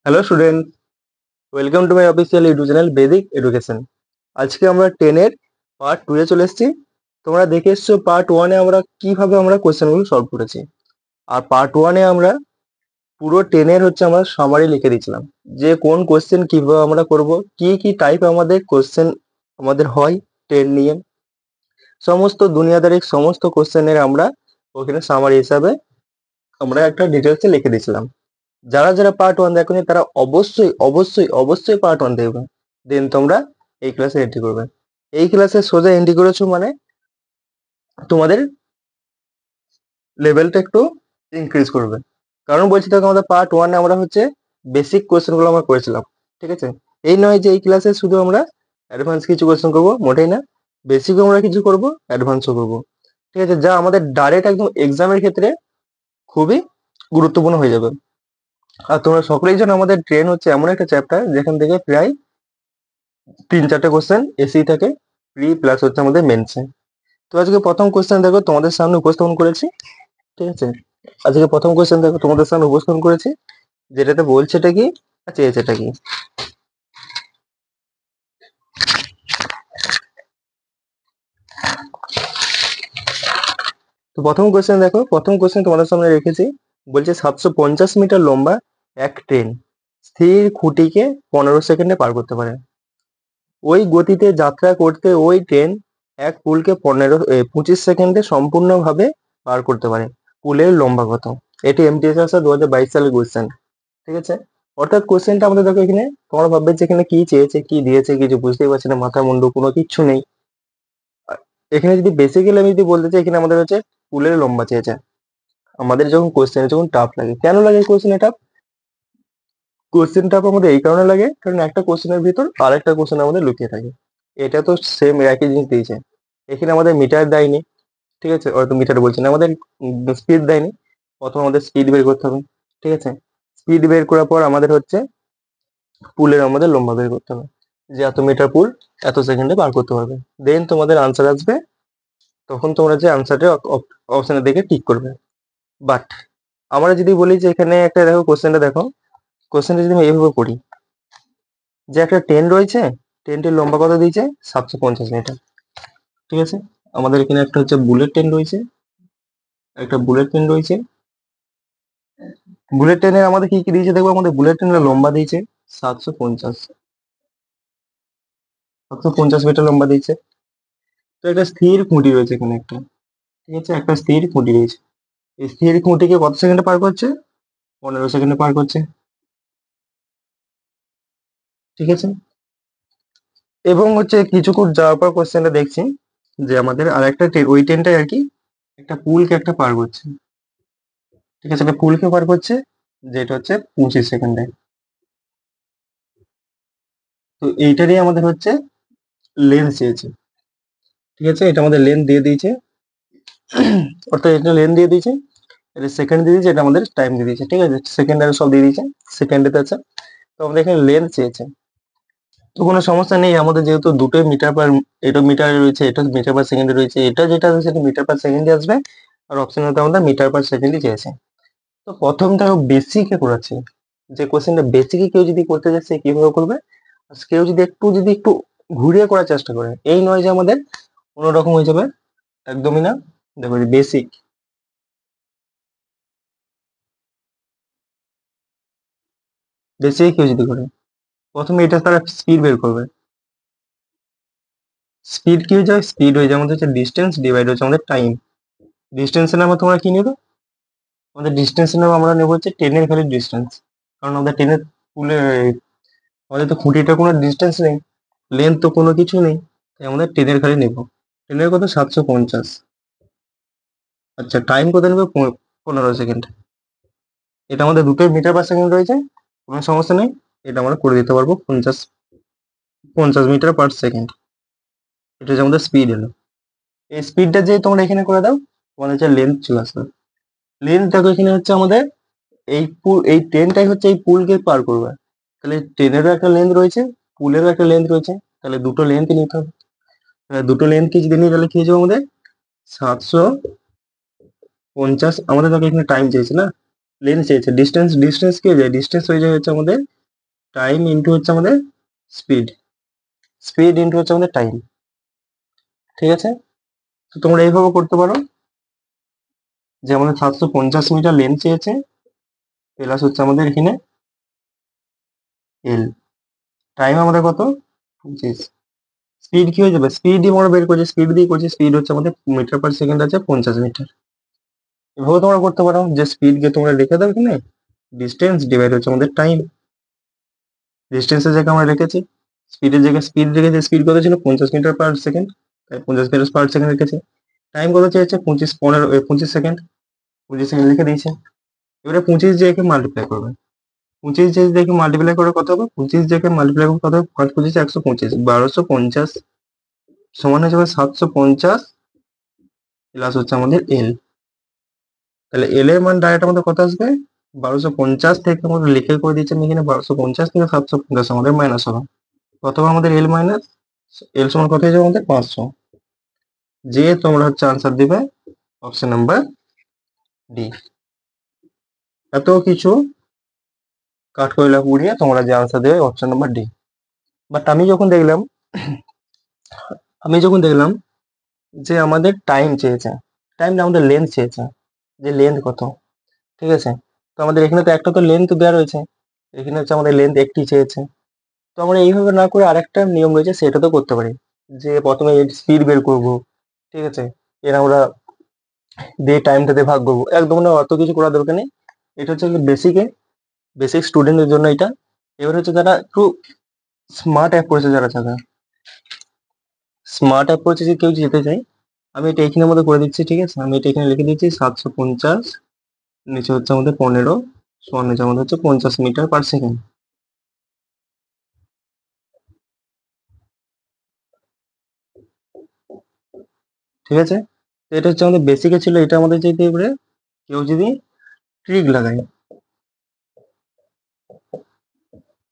Hello student, welcome to my official YouTube channel Vedic Education. আজকে আমরা 10 এর পার্ট 2 এ চলে এসেছি। তোমরা দেখে এসছো পার্ট 1 এ আমরা কিভাবে কোশ্চেনগুলো সলভ করেছি। আর পার্ট 1 এ আমরা পুরো 10 এর আমরা সামারি লিখে দিয়েছিলাম যে কোন কোশ্চেন কিভাবে আমরা করব, কি কি টাইপ আমাদের কোশ্চেন আমাদের হয় 10 নিয়ে। সমস্ত দুনিয়াদারিক সমস্ত কোশ্চেনের আমরা ওখানে সামারি হিসাবে আমরা একটা ডিটেলসে লিখে দিয়েছিলাম। যারা যারা পার্ট 1 দেখোনি তারা অবশ্যই অবশ্যই অবশ্যই পার্ট 1 দেখবে, দেন তোমরা এই ক্লাসে এন্ট্রি করবে। এই ক্লাসে সোজা এন্ট্রি করেছো মানে তোমাদের লেভেলটা একটু ইনক্রিজ করবে। কারণ বলছি দেখো, আমাদের পার্ট 1 এ আমরা বেসিক কোশ্চেন গুলো আমরা করেছিলাম, ঠিক আছে? এই নয় যে এই ক্লাসে শুধু আমরা অ্যাডভান্স কিছু কোশ্চেন করবো, মোটেই না। বেসিকও আমরা কিছু করব, অ্যাডভান্সও করব, ঠিক আছে? যা আমাদের ডাইরেক্ট একদম এক্সামের ক্ষেত্রে খুবই গুরুত্বপূর্ণ হয়ে যাবে। আর তোমরা সকলেই জানো আমাদের ট্রেন এমন একটা চ্যাপ্টার যেখান থেকে প্রায় 3-4টে কোশ্চেন এসেই থাকে, প্রি প্লাস আমাদের মেন্সে। তো আজকে প্রথম কোশ্চেন দেখো তোমাদের সামনে উপস্থাপন করেছি, ঠিক আছে? আজকে প্রথম কোশ্চেন দেখো তোমাদের সামনে উপস্থাপন করেছি, যেটাতে বলছেটা কি আর চেয়েছেটা কি। তো প্রথম কোশ্চেন দেখো, প্রথম কোশ্চেন তোমাদের সামনে রেখেছি। বলছে 750 মিটার লম্বা এক ট্রেন স্থির খুঁটিকে 15 সেকেন্ডে পার করতে পারে। ওই গতিতে যাত্রা করতে ওই ট্রেন এক পুলকে 25 সেকেন্ডে সম্পূর্ণভাবে পার করতে পারে। পুলের লম্বা কত? এটি এমটিএস আসা 2022 সালের কোশ্চেন, ঠিক আছে? অর্থাৎ কোশ্চেনটা আমাদের দেখো এখানে তোমরা ভাববে যে এখানে কি চেয়েছে কি দিয়েছে কিছু বুঝতেই পারছি না, মাথা মুন্ডু কোনো কিচ্ছু নেই। এখানে যদি বেসিক্যালি আমি যদি বলতে চাই, এখানে আমাদের পুলের লম্বা চেয়েছে। আমাদের যখন কোশ্চেন টাফ লাগে, কেন লাগে কোশ্চেন টাফ? কোশ্চেন টাফ আমাদের এই কারণে লাগে কারণ একটা কোশ্চেনের ভিতর আরেকটা কোশ্চেন আমাদের লুকিয়ে থাকে। এটা তো সেম একই জিনিস দিয়েছে। এখানে আমাদের মিটার দেয়নি, ঠিক আছে? হয়তো মিটার বলছি না, আমাদের স্পিড দেয়নি। প্রথম আমাদের স্পিড বের করতে হবে, ঠিক আছে? স্পিড বের করার পর আমাদের পুলের আমাদের লম্বা বের করতে হবে, যে এত মিটার পুল এত সেকেন্ডে পার করতে পারবে। দেন তোমাদের আনসার আসবে, তখন তোমরা যে আনসারটা অপশনে দেখে টিক করবে। বাট আমরা যদি বলি যে এখানে একটা দেখো কোশ্চেনটা দেখো, কোশ্চেনটা যদি আমি এইভাবে করি যে একটা ট্রেন রয়েছে, ট্রেনটির লম্বা কত দিয়েছে 750 মিটার, ঠিক আছে? আমাদের এখানে একটা বুলেট ট্রেন রয়েছে, একটা বুলেট ট্রেন রয়েছে। বুলেট ট্রেনের আমাদের কি কি দিয়েছে দেখবো, আমাদের বুলেট ট্রেনের লম্বা দিয়েছে 750 750 মিটার লম্বা দিয়েছে। তো একটা স্থির খুঁটি রয়েছে এখানে একটা, ঠিক আছে? একটা স্থির খুঁটি রয়েছে। এই স্থির খুঁটিকে কত সেকেন্ডে পার করছে? 15 সেকেন্ডে পার করছে, ঠিক আছে? এবং কিছুক্ষণ যাওয়ার পর কোশ্চেনটা দেখছি যে আমাদের আর একটা ওই ট্রেনটাই আর কি একটা পুলকে একটা পার করছে, ঠিক আছে? একটা পুলকে পার করছে, যেটা 25 সেকেন্ডে। তো এইটারই আমাদের লেন্থ চেয়েছে, ঠিক আছে? এটা আমাদের লেন্থ দিয়ে দিয়েছে, অর্থাৎ এটা লেন্থ দিয়ে দিয়েছে, এটা সেকেন্ড দিয়ে দিয়েছে, এটা আমাদের টাইম দিয়ে দিয়েছে, ঠিক আছে? সেকেন্ড আর সব দিয়ে দিয়েছে, সেকেন্ডেতে আছে। তো আমাদের এখানে লেন্থ চেয়েছে। তো কোনো সমস্যা নেই, আমাদের যেহেতু দুটোই মিটার পার, এটা মিটারে রয়েছে, এটা মিটার পার সেকেন্ডে রয়েছে, এটা যেটা আছে সেটা মিটার পার সেকেন্ডে আসবে। আর অপশনালটা আমাদের মিটার পার সেকেন্ডই চেয়েছে। তো প্রথম দেখো বেসিকে করাচ্ছি, যে কোশ্চেনটা বেসিকে কেউ যদি করতে যাচ্ছে কিভাবে করবে। আর কেউ যদি একটু ঘুরিয়ে করার চেষ্টা করে, এই নয় যে আমাদের অন্যরকম হয়ে যাবে, একদমই না। দেখো বেসিক, বেসিকে কেউ যদি করে, প্রথমে এটা তারা স্পিড বের করবে। স্পিড কি হয়ে যায়? স্পিড হয়ে যায় আমাদের ডিস্টেন্স ডিভাইড আমাদের টাইম। ডিস্টেন্সের নামে তোমরা কি নেবে? আমাদের ডিস্টেন্সের নামে আমরা নেবো ট্রেনের ভ্যালু ডিস্টেন্স। কারণ আমাদের ট্রেনের পুলে আমাদের তো খুঁটিটা কোনো ডিস্টেন্স নেই, লেন্থ তো কোনো কিছু নেই, তাই আমাদের ট্রেনের খালি নেব। ট্রেনের কত? 750। আচ্ছা, টাইম কত নেবে? 15 সেকেন্ড। এটা আমাদের দুটোই মিটার পার সেকেন্ড রয়েছে, কোনো সমস্যা নেই। এটা আমরা করে দিতে পারবো 50 মিটার পার সেকেন্ড। এটা আমাদের স্পিড এলো। এই স্পিডটা যে তোমরা এখানে করে দাও, তোমাদের লেন্থ চলে আসবে। লেন্থ দেখো এখানে আমাদের এই ট্রেনটাই এই পুলকে পার করবে। তাহলে ট্রেনেরও একটা লেন্থ রয়েছে, পুলেরও একটা লেন্থ রয়েছে, তাহলে দুটো লেন্থ নিতে হবে। তাহলে দুটো লেন্থকে যদি নিই তাহলে কি হয়ে যাবে আমাদের 750। আমাদের দেখো এখানে টাইম চেয়েছে না, লেন্থ চেয়েছে। ডিস্টেন্স ডিস্টেন্স কি হয়ে যায়? ডিস্টেন্স হয়ে যায় আমাদের টাইম ইন্টু হচ্ছে আমাদের স্পিড, স্পিড ইন্টু হচ্ছে আমাদের টাইম। ঠিক আছে, তো তোমরা এইভাবে করতে পারো যে আমাদের 750 মিটার লেন্থ চেয়েছে, প্লাস হচ্ছে আমাদের এখানে এল, টাইম আমাদের কত 25, স্পিড কি হয়ে যাবে, স্পিড দিয়ে আমরা বের করছি, স্পিড দিয়ে করছি, স্পিড হচ্ছে আমাদের মিটার পার সেকেন্ড আছে 50 মিটার। এভাবে তোমরা করতে পারো যে স্পিডকে তোমরা লিখে দাও এখানে ডিস্টেন্স ডিভাইড হচ্ছে আমাদের টাইম, ডিস্টেন্সের জায়গায় আমরা রেখেছি, স্পিডের জায়গায় স্পিড রেখেছি, স্পিড কত ছিল 50 মিটার পার সেকেন্ড, তাই 50 মিটার পার সেকেন্ড রেখেছি। টাইম কত চেয়েছে 25 সেকেন্ড, 25 সেকেন্ড লিখে দিয়েছে। এবারে 25 দিয়ে মাল্টিপ্লাই করবে, 25 দিয়ে মাল্টিপ্লাই করে কত হবে, 25 দিয়ে মাল্টিপ্লাই করে কত হবে, 5 25 125, 1250 সমান হয়ে যাবে 750 প্লাস হচ্ছে আমাদের এল। তাহলে এল এর মান ডাইরেক্ট আমাদের কত আসবে, 1250 থেকে আমাদের লিখে করে দিচ্ছি আমি এখানে, 1250 থেকে 750 আমাদের মাইনাস হবে, কত হবে আমাদের এল মাইনাস এল সমান কত হয়ে যাবে আমাদের 500। যে তোমরা হচ্ছে আনসার দিবে অপশন নাম্বার ডি। এত কিছু কাঠকয়লা পুড়িয়ে তোমরা যে আনসার দেবে অপশন নাম্বার ডি। বাট আমি যখন দেখলাম যে আমাদের টাইম চেয়েছে, টাইম না আমাদের লেন্থ চেয়েছে, যে লেন্থ কত। ঠিক আছে, তো আমাদের এখানে তো একটা তো লেন্থ দেওয়া রয়েছে, এখানে হচ্ছে আমাদের লেন্থ একটি চেয়েছে। তো আমরা এইভাবে না করে আরেকটা নিয়ম রয়েছে, সেটা তো করতে পারি, যে প্রথমে স্পিড বের করব। ঠিক আছে, এর আমরা দিয়ে টাইমটাতে ভাগ করবো, একদম না অত কিছু করার দরকার নেই। এটা হচ্ছে বেসিক স্টুডেন্টদের জন্য এটা। এবার হচ্ছে যারা একটু স্মার্ট অ্যাপ্রোচে যারা যাবে, স্মার্ট অ্যাপ্রোচে যে কেউ যেতে চায়, আমি এটা এখানের মধ্যে করে দিচ্ছি। ঠিক আছে, আমি এটা এখানে লিখে দিচ্ছি 750, নিচে হচ্ছে আমাদের 15 সমান নিচে আমাদের হচ্ছে 50 মিটার পার সেকেন্ড। ঠিক আছে, তো এটা হচ্ছে আমাদের বেসিকে ছিল, এটা আমাদের যেতে এবারে কেউ যদি ট্রিক লাগায়,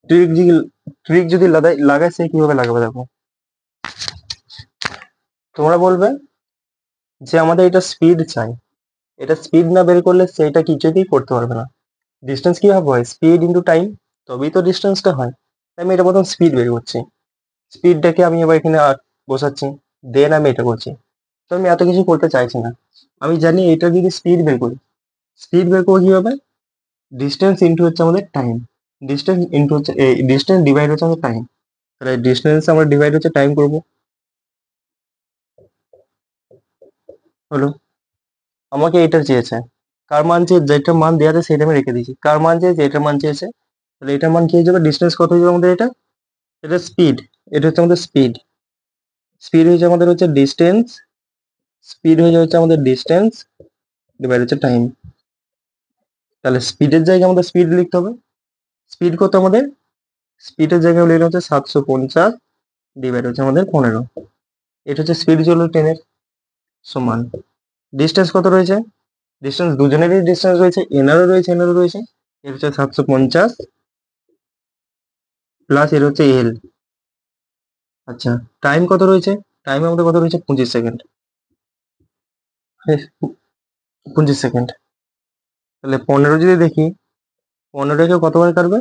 ট্রিক যদি ট্রিক যদি লাগায় সে কিভাবে লাগাবে দেখো, তোমরা বলবে যে আমাদের এটা স্পিড চাই, এটা স্পিড না বের করলে সেটা কিছুতেই করতে পারবে না। ডিস্টেন্স কিভাবে হয়, স্পিড ইন্টু টাইম, তবেই তো ডিস্টেন্সটা হয়। তাই আমি এটা প্রথম স্পিড বের করছি, স্পিডটাকে আমি এবার এখানে বসাচ্ছি, দেন আমি এটা করছি। তো আমি এত কিছু করতে চাইছি না, আমি জানি এটা যদি স্পিড বের করি, স্পিড বের করবো কিভাবে, ডিস্টেন্স ইন্টু হচ্ছে আমাদের টাইম, ডিস্টেন্স ইন্টু হচ্ছে ডিস্টেন্স ডিভাইড হচ্ছে আমাদের টাইম, তাহলে ডিস্টেন্স আমরা ডিভাইড হচ্ছে টাইম করবো। হলো, আমাকে এটা চেয়েছে, কার মান চেয়ে যেটা মান দেওয়া আছে সেটা আমি রেখে দিয়েছি, কার মান চেয়েছে এটার মান চেয়েছে, তাহলে এটার মান কি হয়ে যাবে, ডিস্টেন্স কত হয়ে যাবে আমাদের, এটা এটা স্পিড, এটা হচ্ছে আমাদের স্পিড, স্পিড হচ্ছে আমাদের হচ্ছে ডিস্টেন্স, স্পিড হয়ে যাচ্ছে আমাদের ডিস্টেন্স ডিভাইড হচ্ছে টাইম। তাহলে স্পিডের জায়গায় আমাদের স্পিড লিখতে হবে, স্পিড কত আমাদের, স্পিডের জায়গায় লিখতে হচ্ছে 750 ডিভাইড হচ্ছে আমাদের 15, এটা হচ্ছে স্পিড চলো ট্রেনের, সমান ডিস্টেন্স কত রয়েছে, ডিস্টেন্স দুজনেরই ডিস্টেন্স রয়েছে, এনারও রয়েছে, এর হচ্ছে 750 প্লাস এর হচ্ছে এল। আচ্ছা, টাইম কত রয়েছে, টাইম আমাদের কত রয়েছে 25 সেকেন্ড, 25 সেকেন্ড, তাহলে 15 যদি দেখি, 15কে কতবার কাটবে,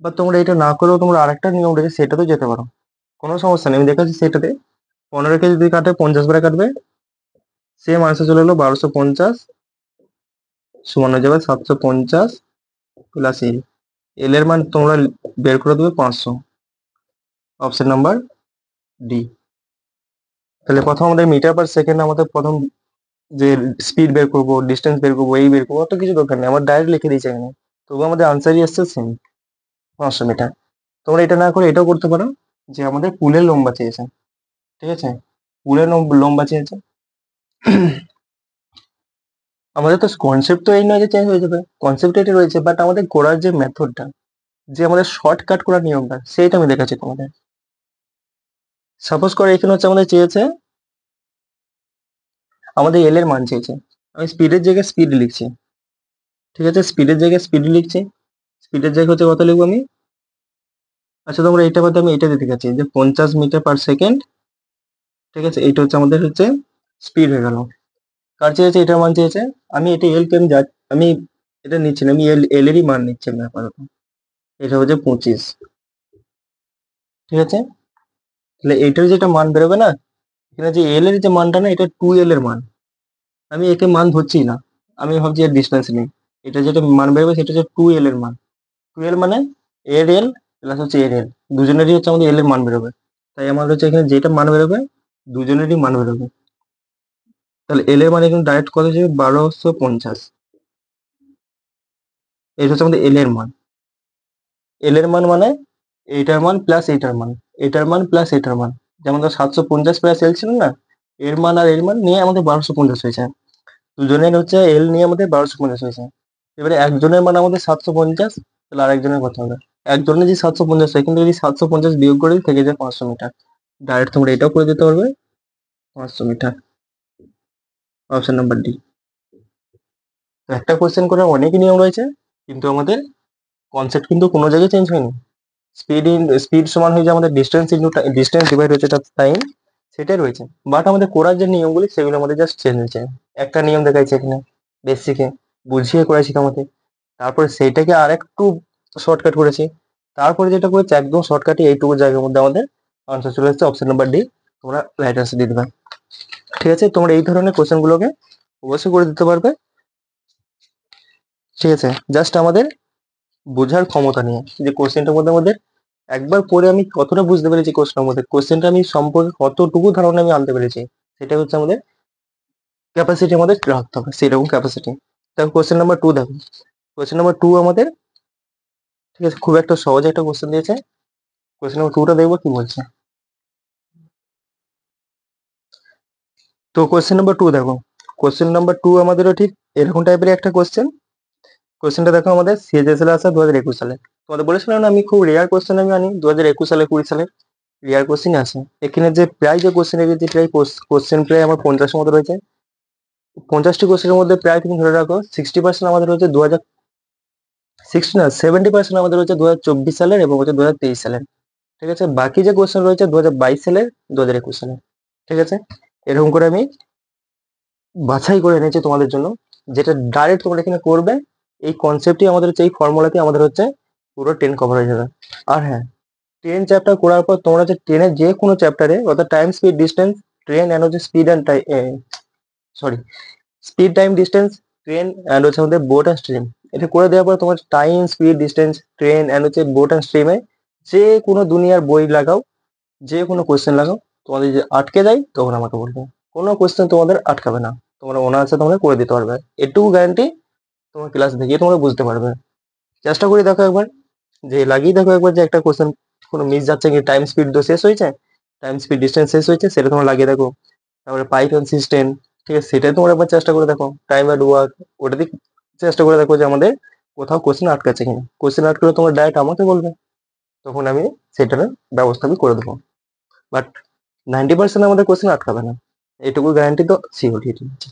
বা তোমরা এটা না করেও তোমরা আরেকটা নিয়ম রয়েছে সেটাতে যেতে পারো, কোনো সমস্যা নেই, আমি দেখাচ্ছি সেটাতে। 15কে যদি কাটে 50 বারে কাটবে, সেম আনসার চলে এলো 1250 সমান হয়ে যাবে 750 প্লাস এল, এল এর মান তোমরা বের করে দেবে 500, অপশন নাম্বার ডি। তাহলে প্রথম আমাদের মিটার পার সেকেন্ড, আমাদের প্রথম যে স্পিড বের করবো, ডিস্টেন্স বের করবো, এই বের করবো, অত কিছু দরকার নেই, আমার ডাইরেক্ট লিখে দিয়েছে এখানে, তবু আমাদের আনসারই আসছে সেম 500 মিটার। তোমরা এটা না করে এটাও করতে পারো, যে আমাদের পুলের লম্বা চেয়েছে। ঠিক আছে, পুলের লম্বা চেয়েছে, আমাদের তো কনসেপ্ট তো এই নয় যে চেঞ্জ হয়ে যাবে, কনসেপ্ট এটা রয়েছে, বাট আমাদের করার যে মেথডটা, যে আমাদের শর্টকাট করার নিয়মটা, সেইটা আমি দেখাচ্ছি তোমাদের। সাপোজ করে এখানে হচ্ছে আমাদের চেয়েছে, আমাদের এল এর মান চেয়েছে, আমি স্পিডের জায়গায় স্পিড লিখছি। ঠিক আছে, স্পিডের জায়গায় স্পিড লিখছি, স্পিডের জায়গায় হচ্ছে কত লিখবো আমি, আচ্ছা তোমরা এটা বাদে আমি এটা দিতে গেছি যে 50 মিটার পার সেকেন্ড। ঠিক আছে, এইটা হচ্ছে আমাদের হচ্ছে স্পিড হয়ে গেল, কার চেয়েছে এটার মান চেয়েছে, আমি এটা এল কে আমি এটা নিচ্ছি না, আমি এল এরই মান নিচ্ছি আমি আপাতত, এটা হচ্ছে 25। ঠিক আছে, তাহলে এইটার যেটা মান বেরোবে না, এখানে যে এল এর যে মানটা না, এটা 2L এর মান। আমি একে মান ধরছি না, আমি ভাবছি এর ডিস্টেন্স নেই। এটা যেটা মান বেরোবে সেটা হচ্ছে 2L এর মান। 2L মানে এর এল প্লাস হচ্ছে এর এল, দুজনেরই হচ্ছে আমাদের এল এর মান বেরোবে। তাই আমাদের হচ্ছে এখানে যেটা মান বেরোবে দুজনেরই মান বেরোবে। তাহলে এল এর মান এখানে ডাইরেক্ট কত হিসেবে 1250। এটা হচ্ছে আমাদের এল এর মান। এল এর মান মানে এইটার মান প্লাস এইটার মান, এটার মান প্লাস এটার মান। যেমন ধর 750 প্লাস এল ছিল না, এর মান আর এর মান নিয়ে আমাদের 1250 হয়েছে। দুজনের হচ্ছে এল নিয়ে আমাদের 1250 হয়েছে। এবারে একজনের মান আমাদের 750, তাহলে আর একজনের কথা হবে। একজনের যে 750 হয়, কিন্তু যদি 750 বিয়োগ করে দিই, থেকে যায় 500 মিটার। ডাইরেক্ট তোমরা এটাও করে দিতে পারবে, 500 মিটার। Option number D. তো একটা কোশ্চেন করে অনেক নিয়ম রয়েছে, কিন্তু আমাদের কনসেপ্ট কিন্তু কোনো জায়গায় চেঞ্জ হয়নি। স্পিড সমান হয়ে যায় আমাদের ডিস্টেন্স ইন্টু ডিস্টেন্স ডিভাইড হচ্ছে তার টাইম, সেটাই রয়েছে। বাট আমাদের করার যে নিয়মগুলি সেগুলো আমাদের জাস্ট চেঞ্জ হয়েছে। একটা নিয়ম দেখাইছে এখানে বেসিকে, বুঝিয়ে করেছি তোমাকে, তারপরে সেইটাকে আর একটু শর্টকাট করেছি, তারপরে যেটা করেছে একদম শর্টকাটে এইটুকু জায়গার মধ্যে আমাদের আনসার চলে এসেছে অপশন নাম্বার ডি। তোমরা রাইট আনসার দিয়ে দেবে। ঠিক আছে, তোমরা এই ধরনের কোশ্চেন গুলোকে অবশ্যই করে দিতে পারবে। ঠিক আছে, জাস্ট আমাদের বোঝার ক্ষমতা নিয়ে, যে কোশ্চেনটার মধ্যে আমাদের একবার পরে আমি কতটা বুঝতে পেরেছি, কোশ্চেনের মধ্যে কোশ্চেনটা আমি সম্পর্কে কতটুকু ধারণা আমি আনতে পেরেছি, সেটা হচ্ছে আমাদের ক্যাপাসিটি আমাদের রাখতে হবে, সেরকম ক্যাপাসিটি। দেখো কোশ্চেন নাম্বার 2 দেখো, কোশ্চেন নাম্বার 2 আমাদের, ঠিক আছে, খুব একটা সহজ একটা কোশ্চেন দিয়েছে। কোশ্চেন নাম্বার 2টা দেখবো কি বলছে। তো কোশ্চেন নাম্বার 2 দেখো, কোশ্চেন নাম্বার 2 আমাদেরও ঠিক এরকম টাইপের একটা কোশ্চেন। কোশ্চেনটা দেখো আমাদের সিএচএসএল আসা 2021 সালে। তোমাদের বলেছিলাম না আমি খুব রেয়ার কোশ্চেন আমি আনি 2021 সালে 20 সালে, রেয়ার কোশ্চেন আছে। এখানে যে প্রায় যে কোশ্চেন রেখেছি, প্রায় কোশ্চেন প্রায় আমার 50 মতো রয়েছে। 50টি কোশ্চেনের মধ্যে প্রায় তুমি ধরে রাখো 60% আমাদের হচ্ছে 60 না 70% আমাদের হচ্ছে 2024 সালের এবং হচ্ছে 2023 সালের। ঠিক আছে, বাকি যে কোশ্চেন রয়েছে 2022 সালের, 2021 সালের। ঠিক আছে, এরকম করে আমি বাছাই করে এনেছি তোমাদের জন্য, যেটা ডাইরেক্ট তোমরা এখানে করবে। এই কনসেপ্টই আমাদের হচ্ছে, এই ফর্মুলাতে আমাদের হচ্ছে পুরো 10 কভার হয়ে যাবে। আর হ্যাঁ, 10 চ্যাপ্টার করার পর তোমরা হচ্ছে 10 যে কোনো চ্যাপ্টারে, অর্থাৎ time speed distance train and হচ্ছে speed and sorry speed time distance train and হচ্ছে আমাদের বোট অ্যান্ড স্ট্রিম, এটা করে দেওয়ার পর তোমার time speed distance train and হচ্ছে বোট অ্যান্ড স্ট্রিমে যে কোনো দুনিয়ার বই লাগাও, যে কোনো কোয়েশ্চেন লাগাও, তোমাদের যদি আটকে যায় তখন আমাকে বলবে। কোনো কোয়েশ্চেন তোমাদের আটকাবে না, তোমরা অনায়াসে তোমরা করে দিতে পারবে। এটুকু গ্যারান্টি, তোমার ক্লাস দেখে তোমরা বুঝতে পারবে। চেষ্টা করে দেখো একবার, যে লাগিয়ে দেখো একবার যে একটা কোশ্চেন কোনো মিস যাচ্ছে কি, টাইম স্পিড তো শেষ হয়েছে, টাইম স্পিড ডিস্টেন্স শেষ হয়েছে, সেটা তোমরা লাগিয়ে দেখো। তারপরে পাইথন সিস্টেম, ঠিক আছে, সেটাই তোমরা একবার চেষ্টা করে দেখো। টাইম অ্যাট ওয়ার্ক, ওটা দিয়ে চেষ্টা করে দেখো যে আমাদের কোথাও কোশ্চেন আটকাচ্ছে কিনা। কোশ্চেন আটকালে তোমরা ডাইরেক্ট আমাকে বলবে, তখন আমি সেটার ব্যবস্থা আমি করে দেবো। বাট 90% আমাদের কোশ্চেন আটকাবে না, এইটুকু গ্যারান্টি তো সিওরিটি আছে।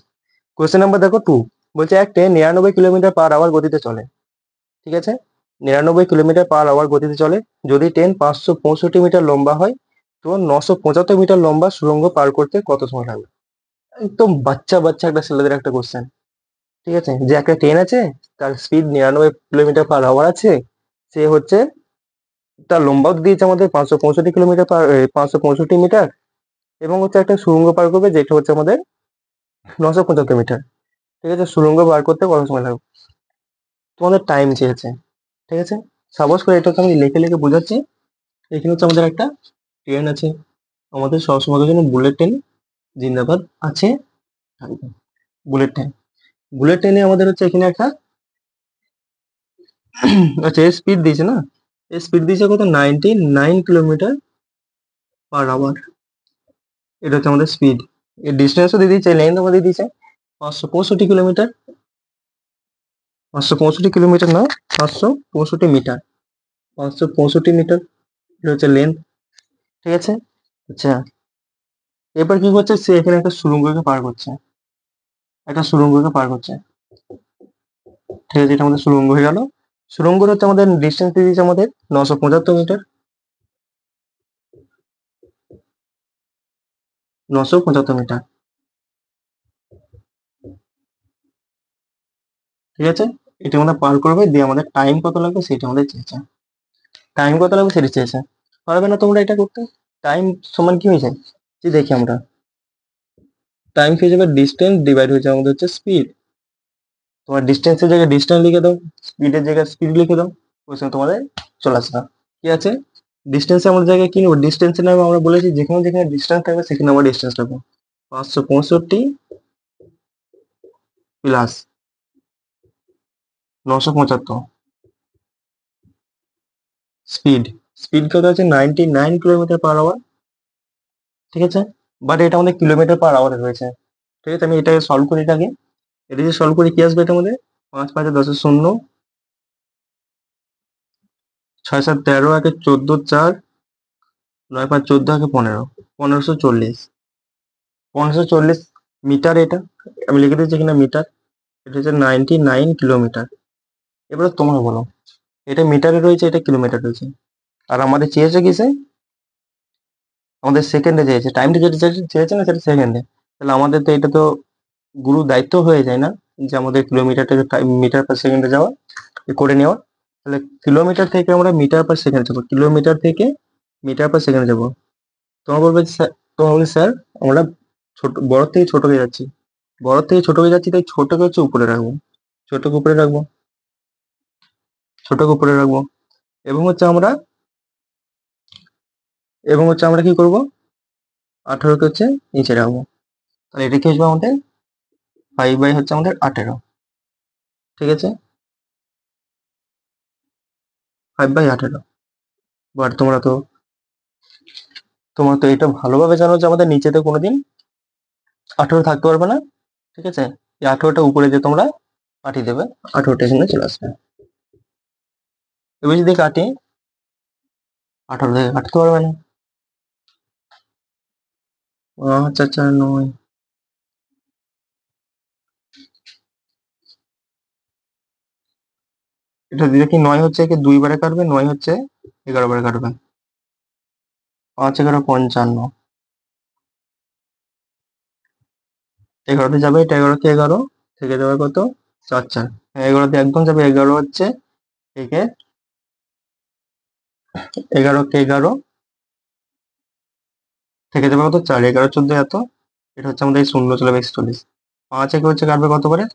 কোশ্চেন নাম্বার দেখো 2, বলছে এক ট্রেন 99 কিলোমিটার পার আওয়ার গতিতে চলে। ঠিক আছে, 99 কিলোমিটার পার আওয়ার গতিতে চলে। যদি ট্রেন 565 মিটার লম্বা হয়, তো 975 মিটার লম্বা সুড়ঙ্গ পার করতে কত সময় লাগবে? একদম বাচ্চা বাচ্চা একটা ছেলেদের একটা কোশ্চেন। ঠিক আছে, যে একটা ট্রেন আছে, তার স্পিড 99 কিলোমিটার পার আওয়ার আছে, সে হচ্ছে তার লম্বাও দিয়েছে আমাদের 565 মিটার, এবং হচ্ছে একটা সুড়ঙ্গ পার করবে যেটা হচ্ছে আমাদের 975 মিটার। ঠিক আছে, সুড়ঙ্গ পার করতে কত সময় লাগবে? তোমাদের টাইম চেয়েছে। ঠিক আছে, সাপোজ করে এটাকে আমি লিখে লিখে বোঝাচ্ছি। এখানে হচ্ছে আমাদের একটা ট্রেন আছে, আমাদের সবসময়ের জন্য বুলেট ট্রেন জিন্দাবাদ আছে, বুলেট ট্রেন। বুলেট ট্রেনে আমাদের হচ্ছে এখানে একটা আচ্ছা স্পিড দিয়েছে না, স্পিড দিয়েছে কত, 99 কিলোমিটার পার আওয়ার। এটা হচ্ছে আমাদের স্পিড। এর ডিস্টেন্সও দিয়ে দিয়েছে, লেন্থ দিয়ে দিয়েছে 565 কিলোমিটার। 565 কিলোমিটার না, 565 মিটার, 565 মিটার, এটা হচ্ছে লেন্থ। ঠিক আছে, আচ্ছা, এবার কি করছে, সে এখানে একটা সুড়ঙ্গকে পার করছে, একটা সুড়ঙ্গকে পার করছে। ঠিক আছে, এটা আমাদের সুড়ঙ্গ হয়ে গেল। সুড়ঙ্গর হচ্ছে আমাদের ডিস্টেন্স দিয়ে দিয়েছে আমাদের 975 মিটার, 975 মিটার। ঠিক আছে, এটা আমাদের পার করবে, দিয়ে আমাদের টাইম কত লাগবে সেটা আমাদের চেয়েছে, টাইম কত লাগবে সেটা চেয়েছে। পারবে না তোমরা এটা করতে। টাইম সমান কি হয়ে যায়, যে দেখি আমরা টাইম কি হয়ে যাবে, ডিস্টেন্স ডিভাইড হয়ে যাবে আমাদের হচ্ছে স্পিড। তোমার ডিস্টেন্সের জায়গায় ডিস্টেন্স লিখে দাও, স্পিডের জায়গায় স্পিড লিখে দাও, কোশ্চেন তোমাদের চলে আসবে। কি আছে, ডিস্টেন্সে আমাদের জায়গায় কি নেবো, ডিস্টেন্সের নামে আমরা বলেছি যেখানে যেখানে ডিস্টেন্স থাকবে সেখানে আমরা ডিস্টেন্স নেবো। 565 প্লাস 975। স্পিড, স্পিড কত আছে, 99 কিলোমিটার পার আওয়ার। ঠিক আছে, বাট এটা আমাদের কিলোমিটার পার আওয়ারে রয়েছে। ঠিক আছে, আমি এটাকে সলভ করি এটাকে, এটা যে সলভ করি কি আসবে এটা আমাদের, 5 5 10 0, 6 7 13, 14 4, 9 5 14, 15, 1540। 1540 মিটার, এটা আমি লিখে দিচ্ছি এখানে মিটার। এটা হচ্ছে 99 কিলোমিটার। এবার তোমরা বলো, এটা মিটারে রয়েছে, এটা কিলোমিটার রয়েছে, আর আমাদের চেয়েছে কিসে, আমাদের সেকেন্ডে চেয়েছে, টাইমটা যেটা চেয়েছে না সেটা সেকেন্ডে। তাহলে আমাদের তো এটা তো গুরু দায়িত্ব হয়ে যায় না, যে আমাদের কিলোমিটারটাকে মিটার পার সেকেন্ডে যাওয়া, করে নেওয়া। তাহলে কিলোমিটার থেকে আমরা মিটার পার সেকেন্ড যাবো, কিলোমিটার থেকে মিটার পার সেকেন্ড যাবো। তোমার বলবে স্যার, তোমার বলবে স্যার আমরা ছোট বড় থেকে ছোট হয়ে যাচ্ছি, বড় থেকে ছোট হয়ে যাচ্ছি, তাই ছোটকে হচ্ছে উপরে রাখবো, ছোটকে উপরে রাখবো, ছোটকে উপরে রাখবো। এবং হচ্ছে আমরা, এবং হচ্ছে আমরা কি করব, 18কে হচ্ছে নিচে রাখবো। তাহলে এটা কি আসবে আমাদের 5 বাই হচ্ছে আমাদের 18। ঠিক আছে, 5 বাই 18। বাট তোমরা তো এটা ভালোভাবে জানো যে আমাদের নিচেতে কোনোদিন 18 থাকতে পারবে না। ঠিক আছে, এই 18টা উপরে যে তোমরা পাঠিয়ে দেবে, 18টা এখানে চলে আসবে। এবার যদি কাটি, 18 থেকে কাটতে পারবে না। আচ্ছা আচ্ছা, 9, এটা দিলে কি 9 হচ্ছে একে 2 বারে কাটবে, 9 হচ্ছে 11 বারে কাটবে। 5 11 55, 11তে যাবে, এটা 11কে 11 থেকে যাবে কত, 4 4, 11তে একদম যাবে, 11 হচ্ছে একে, 11কে 11 থেকে যাবে কত, 4, 11 14 এত, এটা হচ্ছে আমাদের এই শূন্য চলে যাবে 41। 5 একে হচ্ছে কাটবে কত করে,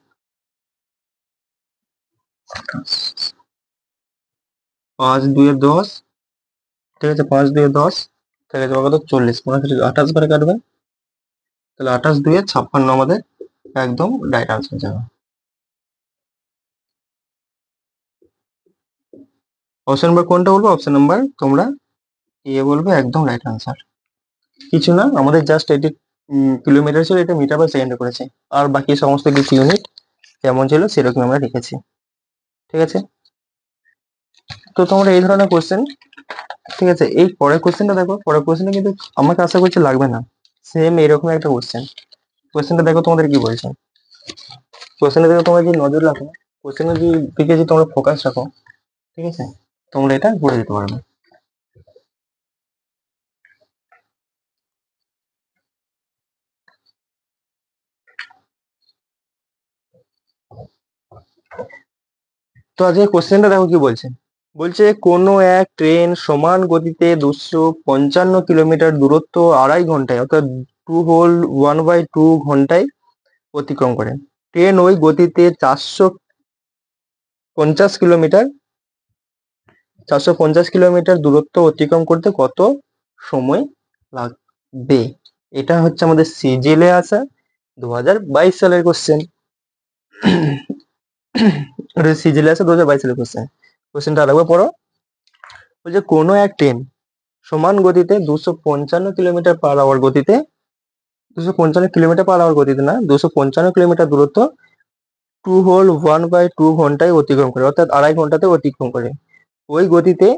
5 2 10। ঠিক আছে, 5 2 10 থেকে যাবে কত, 40, 28 বারে কাটবে। তাহলে 28 2 56 আমাদের একদম রাইট আনসার যাবে। অপশন নাম্বার কোনটা বলবো, অপশন নাম্বার তোমরা এ বলবে, একদম রাইট আনসার। কিছু না, আমাদের জাস্ট এটি কিলোমিটার ছিল, এটা মিটার পার সেকেন্ডে করেছে, আর বাকি সমস্ত কিছু ইউনিট যেমন ছিল সেরকম আমরা রেখেছি। ঠিক আছে, তো তোমরা এই ধরনের কোশ্চেন, ঠিক আছে, এই পরের কোশ্চেনটা দেখো, পরের কোশ্চেনটা কিন্তু আমাকে আশা করছি লাগবে না, সেম এরকম একটা কোশ্চেন। কোশ্চেনটা দেখো তোমাদের কি বলছে, কোশ্চেনটা দেখো তোমরা যদি নজর রাখো, কোশ্চেনের দিকে যদি তোমরা ফোকাস রাখো, ঠিক আছে, তোমরা এটা করে দিতে পারবে। তো আজকে কোশ্চেনটা দেখো কি বলছে, বলছে কোনো এক ট্রেন সমান গতিতে 255 কিলোমিটার দূরত্ব 2.5 ঘন্টায়, অর্থাৎ 2 হোল 1/2 ঘন্টায় অতিক্রম করে। ট্রেন ওই গতিতে 450 কিলোমিটার, 450 কিলোমিটার দূরত্ব অতিক্রম করতে কত সময় লাগবে। এটা হচ্ছে আমাদের সিজিএলে আসা 2022 সালের কোশ্চেন। সিজিএলে আসা 2022 সালের কোশ্চেন। কোশ্চেনটা আরেকবার পড়ো। বলছে কোনো এক ট্রেন সমান গতিতে 255 কিলোমিটার পার আওয়ার গতিতে, 255 কিলোমিটার পার আওয়ার গতিতে না, 255 কিলোমিটার দূরত্ব 2 হোল 1/2 ঘন্টায় অতিক্রম করে, অর্থাৎ 2.5 ঘন্টাতে অতিক্রম করে। ওই গতিতে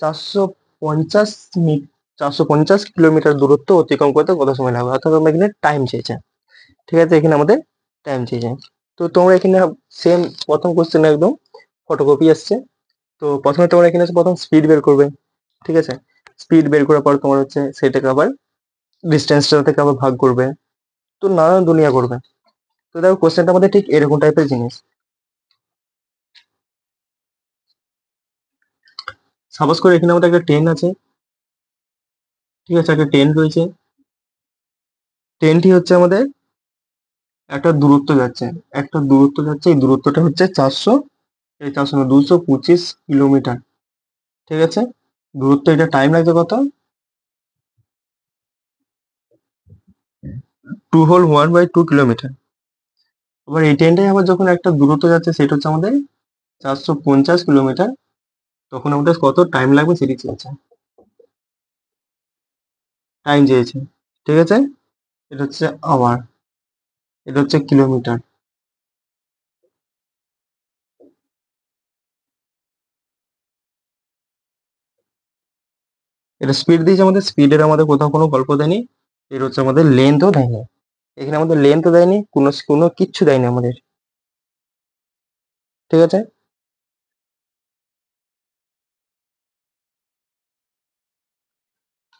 450 মিনিট, 450 কিলোমিটার দূরত্ব অতিক্রম করতে কত সময় লাগবে, অর্থাৎ আমরা এখানে টাইম চেয়েছে। ঠিক আছে, এখানে আমাদের টাইম চেয়েছে। তো তোমরা এখানে সেম প্রথম কোশ্চেন একদম ফটোকপি আসছে। তো প্রথমে তোমরা এখানে প্রথম স্পিড বের করবে। ঠিক আছে, স্পিড বের করার পর তোমার হচ্ছে সেটাকে আবার ডিস্টেন্সটা থেকে আবার ভাগ করবে, তো নানান দুনিয়া করবে। তো দেখো কোশ্চেনটা আমাদের ঠিক এরকম টাইপের জিনিস। সাপোজ করে এখানে আমাদের একটা ট্রেন আছে, ঠিক আছে, একটা ট্রেন রয়েছে। ট্রেনটি হচ্ছে আমাদের একটা দূরত্ব যাচ্ছে, এই দূরত্বটা হচ্ছে 225 কিলোমিটার। ঠিক আছে, দূরত্ব, এটা টাইম লাগছে কত? 2 1/2 কিলোমিটার। আবার এই ট্রেনটাই আবার যখন একটা দূরত্ব যাচ্ছে সেটা হচ্ছে আমাদের 450 কিলোমিটার, তখন আমাদের কত টাইম লাগবে সেটি চেয়েছে, টাইম চেয়েছে। ঠিক আছে, এটা হচ্ছে আওয়ার, এটা হচ্ছে কিলোমিটার। এটা স্পিড দিয়েছে আমাদের, স্পিডের আমাদের কোথাও কোনো গল্প দেয়নি। এটা হচ্ছে আমাদের লেন্থও দেয়নি, এখানে আমাদের লেন্থও দেয়নি, কোনো কোনো কিচ্ছু দেয়নি আমাদের। ঠিক আছে,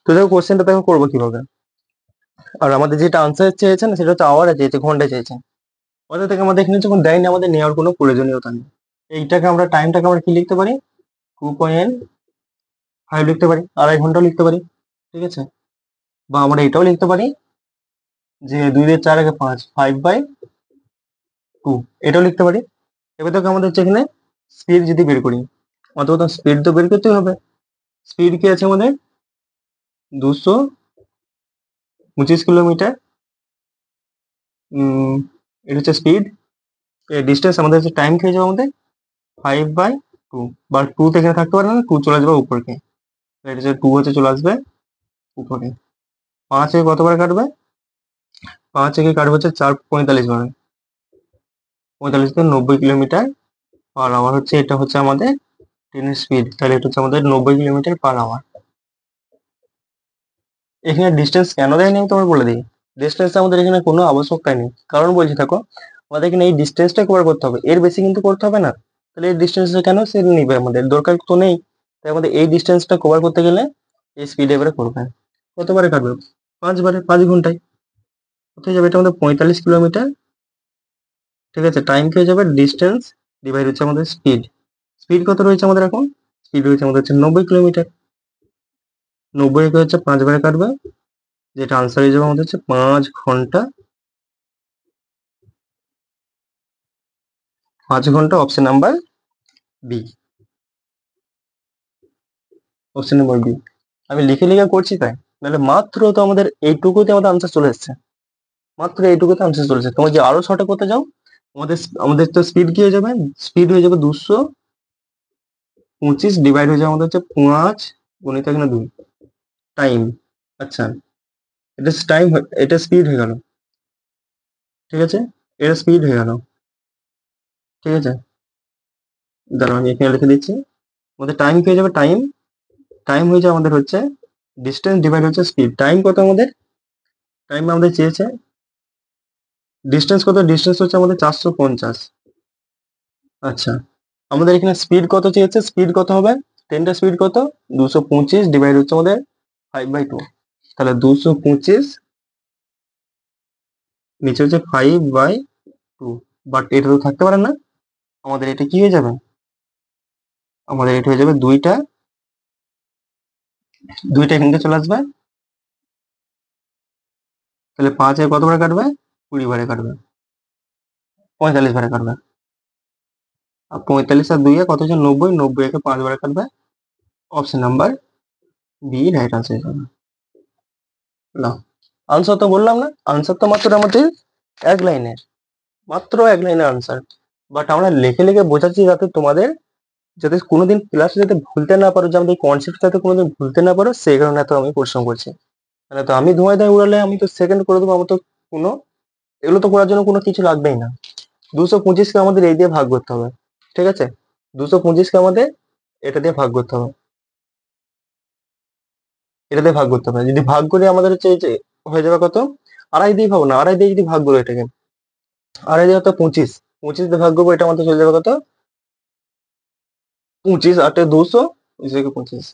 তো দেখো কোশ্চেনটা দেখো করবো কিভাবে। আর আমাদের যেটা আনসার চেয়েছে না সেটা হচ্ছে আওয়ারে চেয়েছে, ঘন্টা চেয়েছে। ওদের থেকে আমাদের এখানে যখন দেয়নি আমাদের নেওয়ার কোনো প্রয়োজনীয়তা নেই। এইটাকে আমরা টাইমটাকে আমরা কি লিখতে পারি? 2.5 লিখতে পারি, 2.5 ঘন্টাও লিখতে পারি। ঠিক আছে, বা আমরা এটাও লিখতে পারি যে 2 দিয়ে 4 আগে 5, 5/2, এটাও লিখতে পারি। এবার দেখো আমাদের হচ্ছে এখানে স্পিড যদি বের করি, অথবা স্পিড তো বের করতেই হবে। স্পিড কি আছে আমাদের? 225 কিলোমিটার। এটা হচ্ছে স্পিড। ডিস্টেন্স আমাদের হচ্ছে টাইম খেয়ে যাবে আমাদের 5/2, বা 2 তো এখানে থাকতে পারে না, 2 চলে যাবে উপরকে। এটা হচ্ছে 2 হচ্ছে চলে আসবে উপরে। 5 থেকে কতবার কাটবে? 5 থেকে কাটবে হচ্ছে 45 বার। 45 থেকে 90 কিলোমিটার পার আওয়ার হচ্ছে, এটা হচ্ছে আমাদের ট্রেনের স্পিড। তাহলে এটা হচ্ছে আমাদের 90 কিলোমিটার পার আওয়ার। এখানে ডিস্টেন্স কেন দেয়নি আমি তোমার বলে দিই। ডিস্টেন্স আমাদের এখানে কোনো আবশ্যকতাই নেই, কারণ বলছি থাকো, আমাদের এখানে এই ডিস্টেন্সটা কভার করতে হবে, এর বেশি কিন্তু করতে হবে না। তাহলে এই ডিস্টেন্সটা কেন সে নিবে, আমাদের দরকার তো নেই। তাই আমাদের এই ডিস্টেন্সটা কভার করতে গেলে এই স্পিড এবারে করবে। কতবারে কাটবে? 5 বারে, 5 ঘন্টায়। কোথায় যাবে? এটা আমাদের 45 কিলোমিটার। ঠিক আছে, টাইম কি হয়ে যাবে? ডিস্টেন্স ডিভাইড হচ্ছে আমাদের স্পিড। স্পিড কত রয়েছে আমাদের এখন? স্পিড রয়েছে আমাদের হচ্ছে 90 কিলোমিটার। 90 কে হচ্ছে 5 বারে কাটবে, যেটা আনসার হয়ে যাবে আমাদের হচ্ছে 5 ঘন্টা। 5 ঘন্টা, option number B. Option number B. আমি লিখে লিখে করছি তাই, নাহলে মাত্র তো আমাদের এইটুকুতে আমাদের আনসার চলে এসছে। মাত্র এইটুকুতে আনসার চলে এসছে। তোমরা যে আরো শর্টে করতে যাও, আমাদের আমাদের তো স্পিড কি হয়ে যাবে? স্পিড হয়ে যাবে 225 ডিভাইড হয়ে যাবে আমাদের হচ্ছে 5 গুণিত এখানে 2 টাইম। আচ্ছা, এটা টাইম, এটা স্পিড হয়ে গেল। ঠিক আছে, এটা স্পিড হয়ে গেল। ঠিক আছে, দাঁড়াও আমি এখানে লিখে দিচ্ছি। আমাদের টাইম কি হয়ে যাবে? টাইম, টাইম হয়ে যাবে আমাদের হচ্ছে ডিস্টেন্স ডিভাইড হচ্ছে স্পিড। টাইম কত আমাদের? টাইম আমাদের চেয়েছে, ডিস্টেন্স কত? ডিস্টেন্স হচ্ছে আমাদের 450। আচ্ছা, আমাদের এখানে স্পিড কত চেয়েছে? স্পিড কত হবে? ট্রেনটা স্পিড কত? 225 ডিভাইড হচ্ছে আমাদের 5/2। তাহলে 225 নিচে হচ্ছে 5/2। বাট এটা তো থাকতে পারে না, আমাদের এটা কি হয়ে যাবে? আমাদের এটা হয়ে যাবে দুইটা, দুইটা এখান থেকে চলে আসবে। তাহলে 5 এর কতবার কাটবে? 20 বারে কাটবে, 45 বারে কাটবে। আর 45 আর 2 এ কত হচ্ছে? 90, 90 একে 5 বারে কাটবে। Option number B right answer হবে। না, আনসার তো বললাম না, আনসার তো মাত্র আমাদের 1 লাইনের, মাত্র 1 লাইনের আনসার। বাট আমরা লিখে লিখে বোঝাচ্ছি যাতে তোমাদের, যাতে কোনোদিন ক্লাসে যাতে ভুলতে না পারো, যে আমাদের কনসেপ্ট যাতে কোনোদিন ভুলতে না পারো, সেই কারণে তো আমি পরিশ্রম করছি। মানে তো আমি ধোঁয়ায় ধায় উড়ালে আমি তো সেকেন্ড করে দেবো, আমার তো কোনো, এগুলো তো করার জন্য কোনো কিছু লাগবেই না। 225কে আমাদের এই দিয়ে ভাগ করতে হবে। ঠিক আছে, 225কে আমাদের এটা দিয়ে ভাগ করতে হবে, এটা দিয়ে ভাগ করতে হবে। যদি ভাগ করে আমাদের হচ্ছে এই যে হয়ে যাবে কত? আড়াই দিয়ে ভাবো না, আড়াই দিয়ে যদি ভাগ করো এটাকে, আড়াই দিয়ে তো 25, 25 দিয়ে ভাগ করবো, এটা আমাদের চলে যাবে কত? 25, 8 200, 25।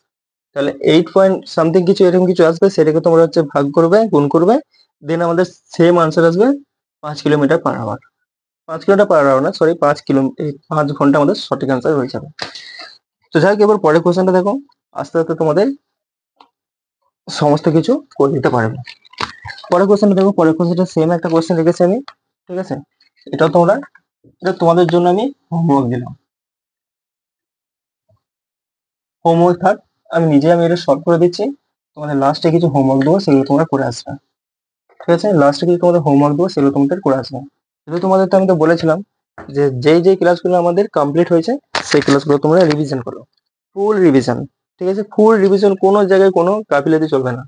তাহলে 8 পয়েন্ট সামথিং কিছু এরকম কিছু আসবে, সেটাকে তোমরা হচ্ছে ভাগ করবে, গুণ করবে, দেন আমাদের সেম আনসার আসবে 5 kilometre per hour. 5 kilometre per hour না, সরি, 5 কিলো, 5 ঘন্টা আমাদের সঠিক আনসার হয়ে যাবে। তো যাই হোক, এবার পরের কোশ্চেনটা দেখো। আস্তে আস্তে তোমাদের সমস্ত কিছু করে দিতে পারবে। পরের কোশ্চেনটা দেখো, পরের কোশ্চেনটা সেম একটা কোশ্চেন রেখেছি আমি, ঠিক আছে? এটাও তোমরা, এটা তোমাদের জন্য আমি হোমওয়ার্ক দিলাম, হোমওয়ার্ক থাক, আমি এটা সলভ করে দিচ্ছি, তোমাদের লাস্টে কিছু হোমওয়ার্ক দেবো, সেগুলো তোমরা করে আসবে, ঠিক আছে? লাস্টে কিছু তোমাদের হোমওয়ার্ক দেবো, সেগুলো তোমাদের করে আসবে। কিন্তু তোমাদের তো আমি তো বলেছিলাম যে যেই যেই ক্লাসগুলো আমাদের কমপ্লিট হয়েছে সেই ক্লাসগুলো তোমরা রিভিশন করো, ফুল রিভিশন, ঠিক আছে? ফুল রিভিশন, কোনো জায়গায় কোনো গাফিলতি চলবে না,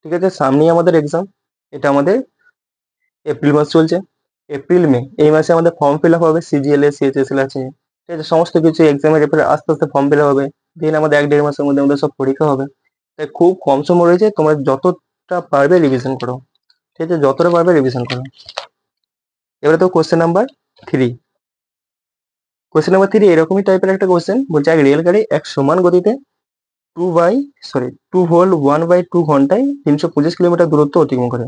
ঠিক আছে? সামনেই আমাদের এক্সাম, এটা আমাদের এপ্রিল মাস চলছে, এপ্রিল মে এই মাসে আমাদের ফর্ম ফিল আপ হবে, সিজিএল সিএইচএসএল আছে, ঠিক আছে? সমস্ত কিছু এক্সামের এরপরে আস্তে আস্তে ফর্ম ফিল আপ হবে, দেন আমাদের 1-1.5 মাসের মধ্যে আমাদের সব পরীক্ষা হবে। তাই খুব কম সময় রয়েছে, তোমরা যতটা পারবে রিভিশন করো, ঠিক আছে? যতটা পারবে রিভিশন করো। এবারে তো কোশ্চেন নাম্বার 3, এরকমই টাইপের একটা কোশ্চেন বলছে, এক রেলগাড়ি এক সমান গতিতে 2/1/2 ঘন্টায় 325 কিলোমিটার দূরত্ব অতিক্রম করে,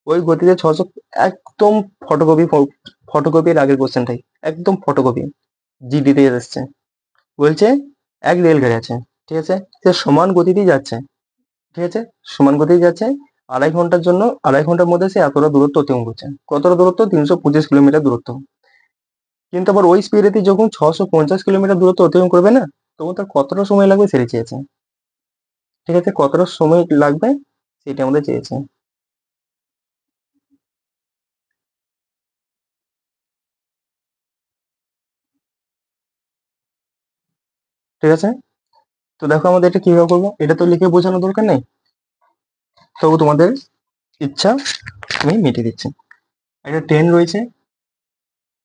ওই গতিতে 600, একদম ফটোকপি, ফটোকপির আগের কোশ্চেনটাই, একদম ফটোকপি, জিডিতে এসছে। বলছে এক রেলগাড়ি আছে, ঠিক আছে? সে সমান গতিতেই যাচ্ছে, ঠিক আছে? সমান গতিতে যাচ্ছে, 2.5 ঘন্টার মধ্যে সে এতটা দূরত্ব অতিক্রম করছে। কতটা দূরত্ব? 325 কিলোমিটার দূরত্ব। কিন্তু আবার ওই স্পিডে যখন 650 কিলোমিটার দূরত্ব অতিক্রম করবে না, তখন তার কতটা সময় লাগবে সেটা চেয়েছে, ঠিক আছে? কতটা সময় লাগবে সেটা আমাদের চেয়েছে, ঠিক আছে? তো দেখো আমাদের এটা কিভাবে করবো, এটা তো লিখে বোঝানোর দরকার নেই, তবু তোমাদের ইচ্ছা আমি মিটিয়ে দিচ্ছি। একটা ট্রেন রয়েছে,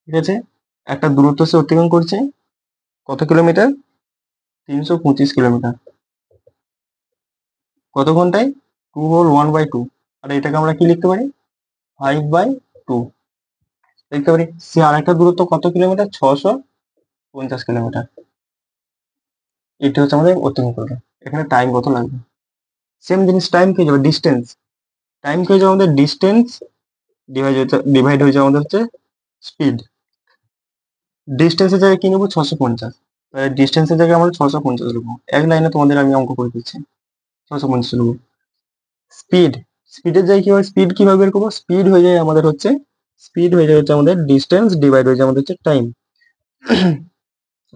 ঠিক আছে? একটা দূরত্ব সে অতিক্রম করছে, কত কিলোমিটার? 325 কিলোমিটার। কত ঘন্টায়? 2/1/2। আর এটাকে আমরা কি লিখতে পারি? 5/2 লিখতে পারি। সে আর একটা দূরত্ব কত কিলোমিটার? 650 কিলোমিটার। এটা হচ্ছে আমাদের অতিক্রম করবে। এখানে টাইম কত লাগবে? সেম জিনিস, টাইম কি হয়ে যাবে? ডিস্টেন্স। টাইম কি হয়ে যাবে আমাদের? ডিস্টেন্স ডিভাইড হয়ে যাবে আমাদের হচ্ছে স্পিড। ডিস্টেন্সের জায়গায় কি নেবো? 650। ডিস্টেন্সের জায়গায় আমরা 650 নেবো। এক লাইনে তোমাদের আমি অঙ্ক করে দিচ্ছি, 650 নেবো। স্পিড, স্পিডের জায়গায় কি হয়? স্পিড কিভাবে বের করবো? স্পিড হয়ে যায় হচ্ছে আমাদের ডিস্টেন্স ডিভাইড হয়ে যায় আমাদের হচ্ছে টাইম।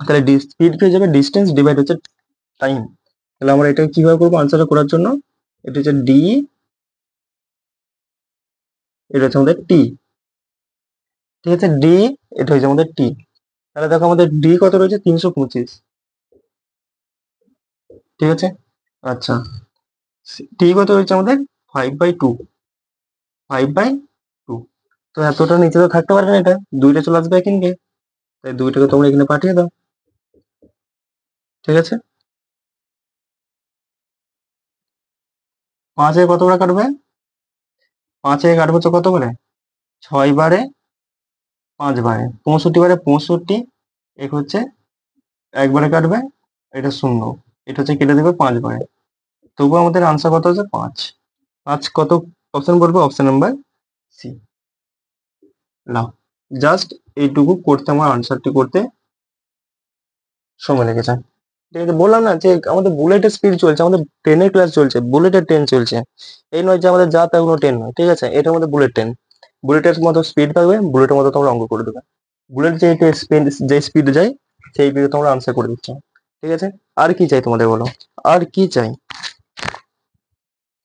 তাহলে স্পিড কি হয়ে যাবে? ডিস্টেন্স ডিভাইড হচ্ছে টাইম। তাহলে আমরা এটা কিভাবে করবো আনসারটা করার জন্য? এটা হচ্ছে ডি, এটা হচ্ছে আমাদের টি, ঠিক আছে? ডি, এটা হচ্ছে আমাদের টি। তাহলে দেখো আমাদের ডি কত রয়েছে? 325, ঠিক আছে? আচ্ছা, টি কত রয়েছে আমাদের? 5/2, 5/2। তো এতটা নিচে তো থাকতে পারে না, এটা দুইটা চলে আসবে এখানে, তাই দুইটাকে তোমরা এখানে পাঠিয়ে দাও, ঠিক আছে? 5 কত করে কাটবে? 5 কাটবে তো কত করে? 6 বারে, 5 বারে, 65 বারে 65, এক হচ্ছে একবারে কাটবে, এটা শূন্য, এটা হচ্ছে কেটে দেবে 5 বারে। তবুও আমাদের আনসার কত হচ্ছে? 5। 5 কত অপশন বলবো? Option number C. Now, just এইটুকু করতে, আমার আনসারটি করতে সময় লেগেছে, ঠিক আছে? বললাম না যে আমাদের বুলেটের স্পিড চলছে, আমাদের ট্রেনের ক্লাস চলছে, বুলেটের ট্রেন চলছে। এই নয় যে আমাদের যা তা কোনো ট্রেন নয়, ঠিক আছে? এটা আমাদের বুলেট ট্রেন, বুলেটের মতো স্পিড থাকবে, বুলেটের মতো তোমরা অঙ্ক করে দেবে। বুলেট যে স্পিড যায় সেই স্পিডে তোমরা আনসার করে দিচ্ছ, ঠিক আছে? আর কি চাই তোমাদের বলো, আর কি চাই?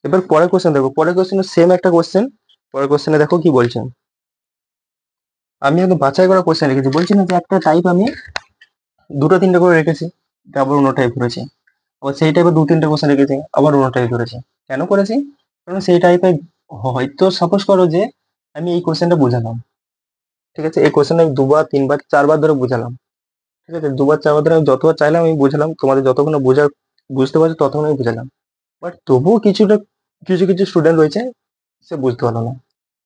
এবার পরের কোশ্চেন দেখো, পরের কোশ্চেনে সেম একটা কোশ্চেন, পরের কোশ্চেনে দেখো কি বলছেন। আমি একদম বাছাই করা কোশ্চেন রেখেছি, বলছি না যে একটা টাইপ আমি 2-3টে করে রেখেছি, আবার অন্য টাইপ করেছি, আবার সেই টাইপের 2-3টে কোশ্চেন রেখেছি, আবার অন্য টাইপ করেছি। কেন করেছি? কারণ সেই টাইপের, হয়তো সাপোজ করো যে আমি এই কোশ্চেনটা বুঝালাম, ঠিক আছে? এই কোশ্চেনটা আমি 2-3-4বার ধরে বুঝালাম, ঠিক আছে? 2-4বার ধরে আমি যতবার চাইলাম আমি বুঝালাম, তোমাদের যতক্ষণ না বুঝতে পারছো ততক্ষণ আমি বুঝালাম। বাট তবুও কিছু কিছু স্টুডেন্ট রয়েছে সে বুঝতে পারলো না।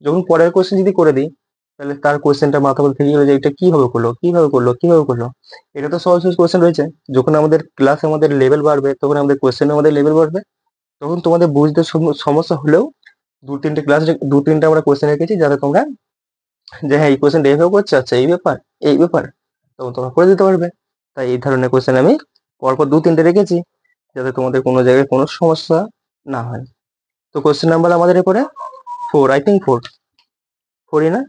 যখন পরের কোশ্চেন যদি করে দিই, তাহলে তার কোশ্চেনটা মাথা বলে থেকে গেলো যে এটা কিভাবে করলো। এটা তো সহজ সহজ কোশ্চেন রয়েছে। যখন আমাদের ক্লাসে আমাদের লেভেল বাড়বে, তখন আমাদের কোশ্চেনে আমাদের লেভেল বাড়বে, তখন তোমাদের বুঝতে সমস্যা হলেও 2-3টে আমরা কোশ্চেন রেখেছি, যাতে তোমরা, যে হ্যাঁ এই কোশ্চেনটা এইভাবে করছে, আচ্ছা এই ব্যাপার, তখন তোমরা করে দিতে পারবে। তাই এই ধরনের কোশ্চেন আমি পরপর 2-3টে রেখেছি, যাতে তোমাদের কোনো জায়গায় কোনো সমস্যা না হয়। তো কোশ্চেন নাম্বার আমাদের এরপরে 4, আই থিঙ্ক 4ই না।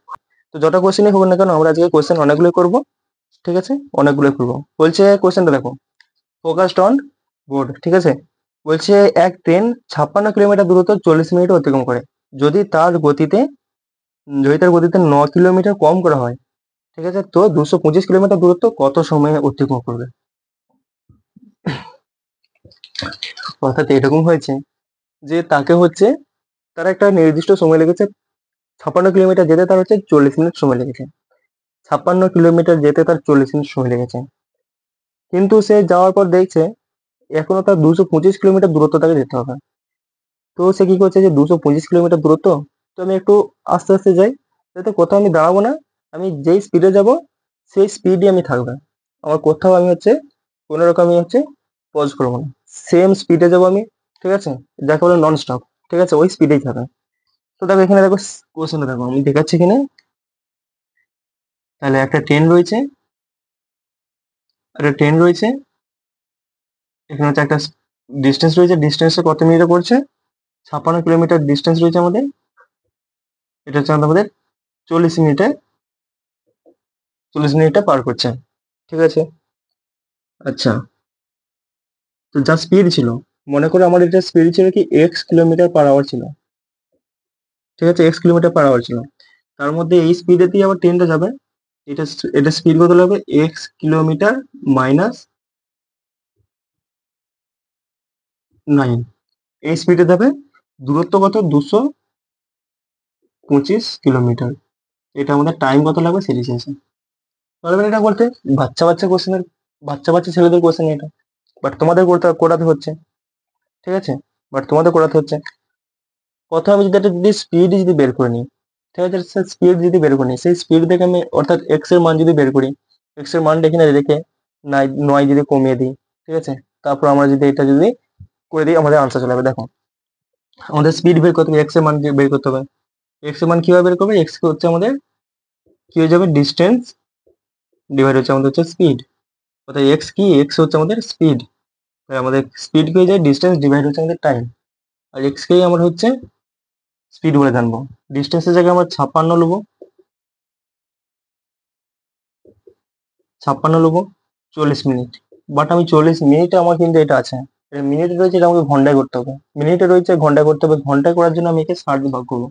তো যটা কোশ্চেনই হোক না কেন আমরা আজকে কোশ্চেন অনেকগুলো করব, ঠিক আছে, অনেকগুলো করবো। বলছে কোশ্চেনটা দেখো, ফোকাসড অন বোর্ড, ঠিক আছে। বলছে এক ট্রেন 56 কিলোমিটার দূরত্ব 40 মিনিটে অতিক্রম করে, যদি তার গতিতে যদি তার গতিতে 9 কিলোমিটার কম করা হয়, ঠিক আছে, তো 225 কিলোমিটার দূরত্ব কত সময়ে অতিক্রম করবে। অর্থাৎ এরকম হয়েছে যে তাকে হচ্ছে তার একটা নির্দিষ্ট সময় লেগেছে 56 কিলোমিটার যেতে, তার হচ্ছে 40 মিনিট সময় লেগেছে। 56 কিলোমিটার যেতে তার 40 মিনিট সময় লেগেছে, কিন্তু সে যাওয়ার পর দেখছে এখনো তার 225 কিলোমিটার দূরত্ব তাকে যেতে হবে। তো সে কি করছে যে 225 কিলোমিটার দূরত্ব, তো আমি একটু আস্তে আস্তে যাই, যাতে কোথাও আমি দাঁড়াবো না, আমি যেই স্পিডে যাব সেই স্পিডই আমি থাকবে, আমার কোথাও আমি হচ্ছে কোনো রকম আমি হচ্ছে পজ করবো না, সেম স্পিডে যাবো আমি, ঠিক আছে, যাকে বলে নন স্টপ, ঠিক আছে, ওই স্পিডেই থাকবে। তো দেখো এখানে দেখো কোশ্চেনটা দেখো আমি দেখাচ্ছি এখানে। তাহলে একটা ট্রেন রয়েছে, এখানে হচ্ছে একটা ডিস্টেন্স রয়েছে, ডিস্টেন্সটা কত মিনিটে করছে, 56 কিলোমিটার ডিস্টেন্স রয়েছে আমাদের, এটা হচ্ছে আমাদের 40 মিনিটে 40 মিনিটে পার করছে, ঠিক আছে। আচ্ছা, তো যা স্পিড ছিল, মনে করো আমার এটা স্পিড ছিল কি x কিলোমিটার পার আওয়ার ছিল, ঠিক আছে, x কিলোমিটার পার আওয়ার ছিল। তার মধ্যে এই স্পিডেতেই আবার ট্রেনটা যাবে, এটা এটা স্পিড কত লাগবে, x কিলোমিটার-9, এই স্পিডে যাবে, দূরত্ব কত, 225 কিলোমিটার, এটা আমাদের টাইম কত লাগবে সেটি চেয়েছে। পারবেন এটা করতে, বাচ্চা বাচ্চা কোশ্চেনের, বাচ্চা বাচ্চা ছেলেদের কোশ্চেন এটা, বাট তোমাদের করাতে হচ্ছে, ঠিক আছে, বাট তোমাদের করাতে হচ্ছে। প্রথমে আমি যদি একটা যদি স্পিড যদি বের করে নিই, ঠিক আছে, স্পিড যদি বের করে নিই, সেই স্পিড থেকে আমি অর্থাৎ এক্স এর মান যদি বের করি, এক্স এর মানটা এখানে রেখে 9 যদি কমিয়ে দিই, ঠিক আছে, তারপর আমরা যদি এটা যদি করে দিই আমাদের আনসার চলে যাবে। দেখো আমাদের স্পিড বের করতে হবে, এক্স এর মান বের করতে হবে, এক্স এর মান কিভাবে বের করবে, এক্স হচ্ছে আমাদের কি হয়ে যাবে, ডিস্টেন্স ডিভাইড হচ্ছে আমাদের হচ্ছে স্পিড, অর্থাৎ এক্স কি, এক্স হচ্ছে আমাদের স্পিড, তাই আমাদের স্পিড কি হয়ে যায়, ডিস্টেন্স ডিভাইড হচ্ছে আমাদের টাইম, আর এক্স কেই আমরা হচ্ছে স্পিড বলে জানবো। ডিস্টেন্সের জায়গায় আমরা 56 নেবো 40 মিনিট, বাট আমি 40 মিনিটে আমার কিন্তু এটা আছে, মিনিটে রয়েছে, এটা আমাকে ঘন্টায় করতে হবে, মিনিটে রয়েছে ঘন্টায় করতে হবে, ঘন্টায় করার জন্য আমি একে 60 দিয়ে ভাগ করবো।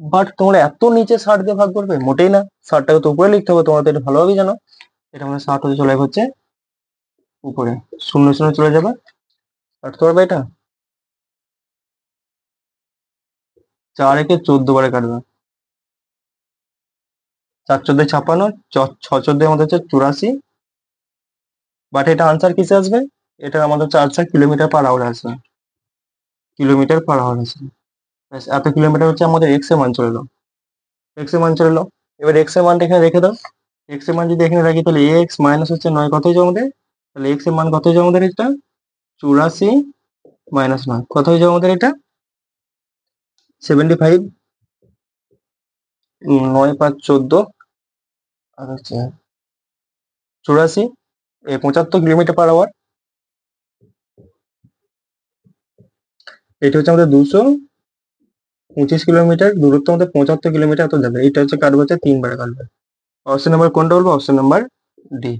বাট তোমরা এত নিচে 60 দিয়ে ভাগ করবে, মোটেই না, 60টাকে তো উপরে লিখতে হবে, তোমরা তো এটা ভালোভাবেই জানো। এটা আমাদের 60 হতে চলে যাবে হচ্ছে উপরে, শূন্য শূন্য চলে যাবে, কাটতে পারবে এটা, 4 একে 14 বারে কাটবে, 4 14 56, 6 14 আমাদের হচ্ছে 84, বাট এটা আনসার কিসে আসবে, এটা আমাদের হচ্ছে আনসার কিলোমিটার-পার-আওয়ার আসবে, কিলোমিটার-পার-আওয়ার আসবে। ব্যাস, এত কিলোমিটার হচ্ছে আমাদের এক্স এর মান চলে এলো, এক্স এর মান চলে এলো। এবার এক্স এর মানটা এখানে রেখে দাও, এক্স এর মান যদি এখানে রাখি তাহলে এক্স মাইনাস হচ্ছে 9 কত হয়ে যাবে আমাদের, তাহলে এক্স এর মান কত হয়ে যাবে আমাদের, এটা 84 - 9 কত হয়ে যাবে আমাদের, এটা 75, 9 5 14, আর হচ্ছে 84, 75 কিলোমিটার-পার-আওয়ার, এটা হচ্ছে আমাদের 225 কিলোমিটার দূরত্ব, আমাদের 75 কিলোমিটার এত যাবে, এটা হচ্ছে কাটবে হচ্ছে 3 বারে কাটবে। অপশন নাম্বার কোনটা বলবো, অপশন নাম্বার ডি।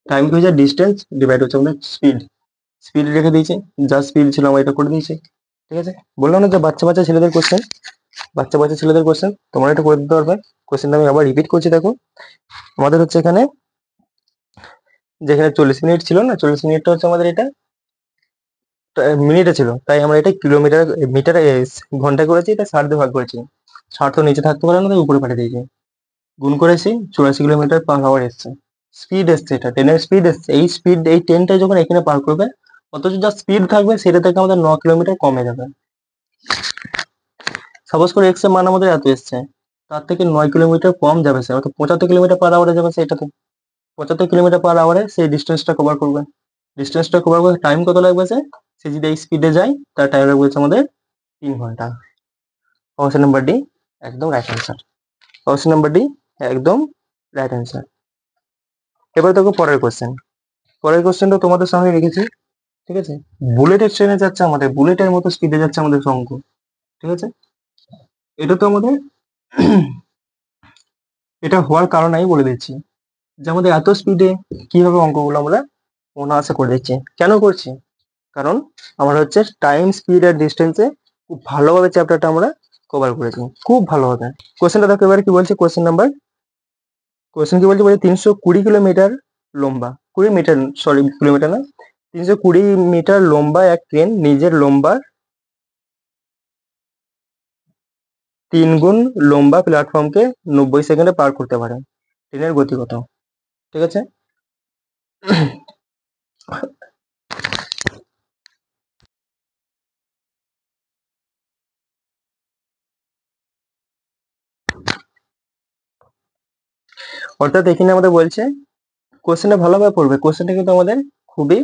টাইম কি হয়ে যায়, ডিস্টেন্স ডিভাইড হচ্ছে আমাদের স্পিড, স্পিড রেখে দিয়েছে, যা স্পিড ছিল আমরা এটা করে দিয়েছি, ঠিক আছে। বললাম না যে বাচ্চা বাচ্চা ছেলেদের কোশ্চেন, বাচ্চা বাচ্চা ছেলেদের কোশ্চেন তোমরা এটা করে দিতে পারবে। কোশ্চেনটা আমি আবার রিপিট করছি, দেখো আমাদের হচ্ছে এখানে যেখানে 40 মিনিট ছিল না, 40 মিনিটটা হচ্ছে আমাদের এটা মিনিটে ছিল, তাই আমরা এটা কিলোমিটার মিটার ঘন্টা করেছি, এটা 60 দিয়ে ভাগ করেছি, 60 তো নিচে থাকতে পারে না, তাই উপরে পাঠিয়ে দিয়েছি, গুণ করেছি 84 কিলোমিটার-পার-আওয়ার এসছে, স্পিড এসছে, এটা ট্রেনের স্পিড এসছে, এই স্পিড এই ট্রেনটা যখন এখানে পার করবে, অথচ যা স্পিড থাকবে সেটা থেকে আমাদের 9 কিলোমিটার কমে যাবে। সাপোজ করে এক্স এর মান আমাদের এত এসছে, তার থেকে 9 কিলোমিটার কম যাবে, সে অর্থাৎ 75 কিলোমিটার-পার-আওয়ারে যাবে, সেটাতে 75 কিলোমিটার-পার-আওয়ারে সেই ডিস্টেন্সটা কভার করবে, ডিস্টেন্সটা কভার করে টাইম কত লাগবে, সে যদি এই স্পিডে যায় তার টাইম লাগবে হচ্ছে আমাদের 3 ঘন্টা। অপশন নাম্বার ডি একদম right answer, option number D একদম রাইট অ্যান্সার। এবার দেখো পরের কোশ্চেন, পরের কোশ্চেনটা তোমাদের সামনে রেখেছি, ঠিক আছে, বুলেটের ট্রেনে যাচ্ছে আমাদের, বুলেটের মতো স্পিডে যাচ্ছে আমাদের শঙ্খ। ঠিক আছে, এটা তো আমাদের এটা হওয়ার কারণ আমি বলে দিচ্ছি, যে আমাদের এত স্পিডে কিভাবে অঙ্কগুলো আমরা অনায়াসে করে দিচ্ছি। কেন করছি? কারণ আমরা হচ্ছে টাইম, স্পিড আর ডিস্টেন্সে খুব ভালোভাবে চ্যাপ্টারটা আমরা কভার করেছি, খুব ভালোভাবে। কোশ্চেনটা দেখো এবারে কি বলছে, কোশ্চেন কি বলছে, 320 কিলোমিটার লম্বা, 20 মিটার, সরি কিলোমিটার না, 320 মিটার লম্বা এক ট্রেন নিজের লম্বা 3 গুণ লম্বা প্ল্যাটফর্মকে 90 সেকেন্ডে পার করতে পারে, ট্রেনের গতি কত? ঠিক আছে, অর্থাৎ এখানে আমাদের বলছে, কোশ্চেনটা ভালোভাবে পড়বে, কোশ্চেনটা কিন্তু আমাদের খুবই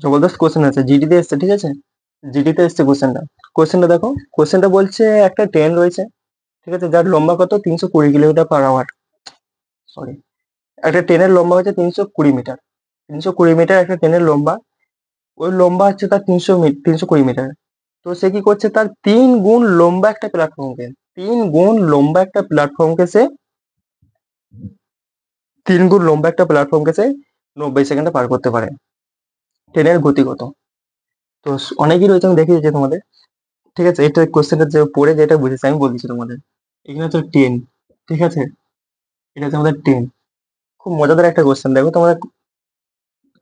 জবরদস্ত কোশ্চেন আছে, জিডিতে এসছে, ঠিক আছে, জিডিতে এসছে কোশ্চেনটা। কোশ্চেনটা দেখো, কোশ্চেনটা বলছে একটা ট্রেন রয়েছে, ঠিক আছে, যার লম্বা কত, 320 কিলোমিটার পার আওয়ার, সরি, একটা ট্রেনের লম্বা হচ্ছে 320 মিটার, 320 মিটার একটা ট্রেনের লম্বা, ওই লম্বা হচ্ছে তার 320 মিটার। তো সে কি করছে, তার 3 গুণ লম্বা একটা প্ল্যাটফর্মকে, 3 গুণ লম্বা একটা প্ল্যাটফর্মকে সে 3 গুণ লম্বা একটা প্ল্যাটফর্মকে সে 90 সেকেন্ডে পার করতে পারে, ট্রেনের গতি কত? তো অনেকই রয়েছে, আমি দেখিয়ে দিচ্ছি তোমাদের। ঠিক আছে, এটা কোশ্চেনটা যে পড়ে যেটা বুঝেছি আমি বলছি তোমাদের। এখানে হচ্ছে ট্রেন, ঠিক আছে, এটা হচ্ছে আমাদের ট্রেন। খুব মজাদার একটা কোশ্চেন, দেখো তোমরা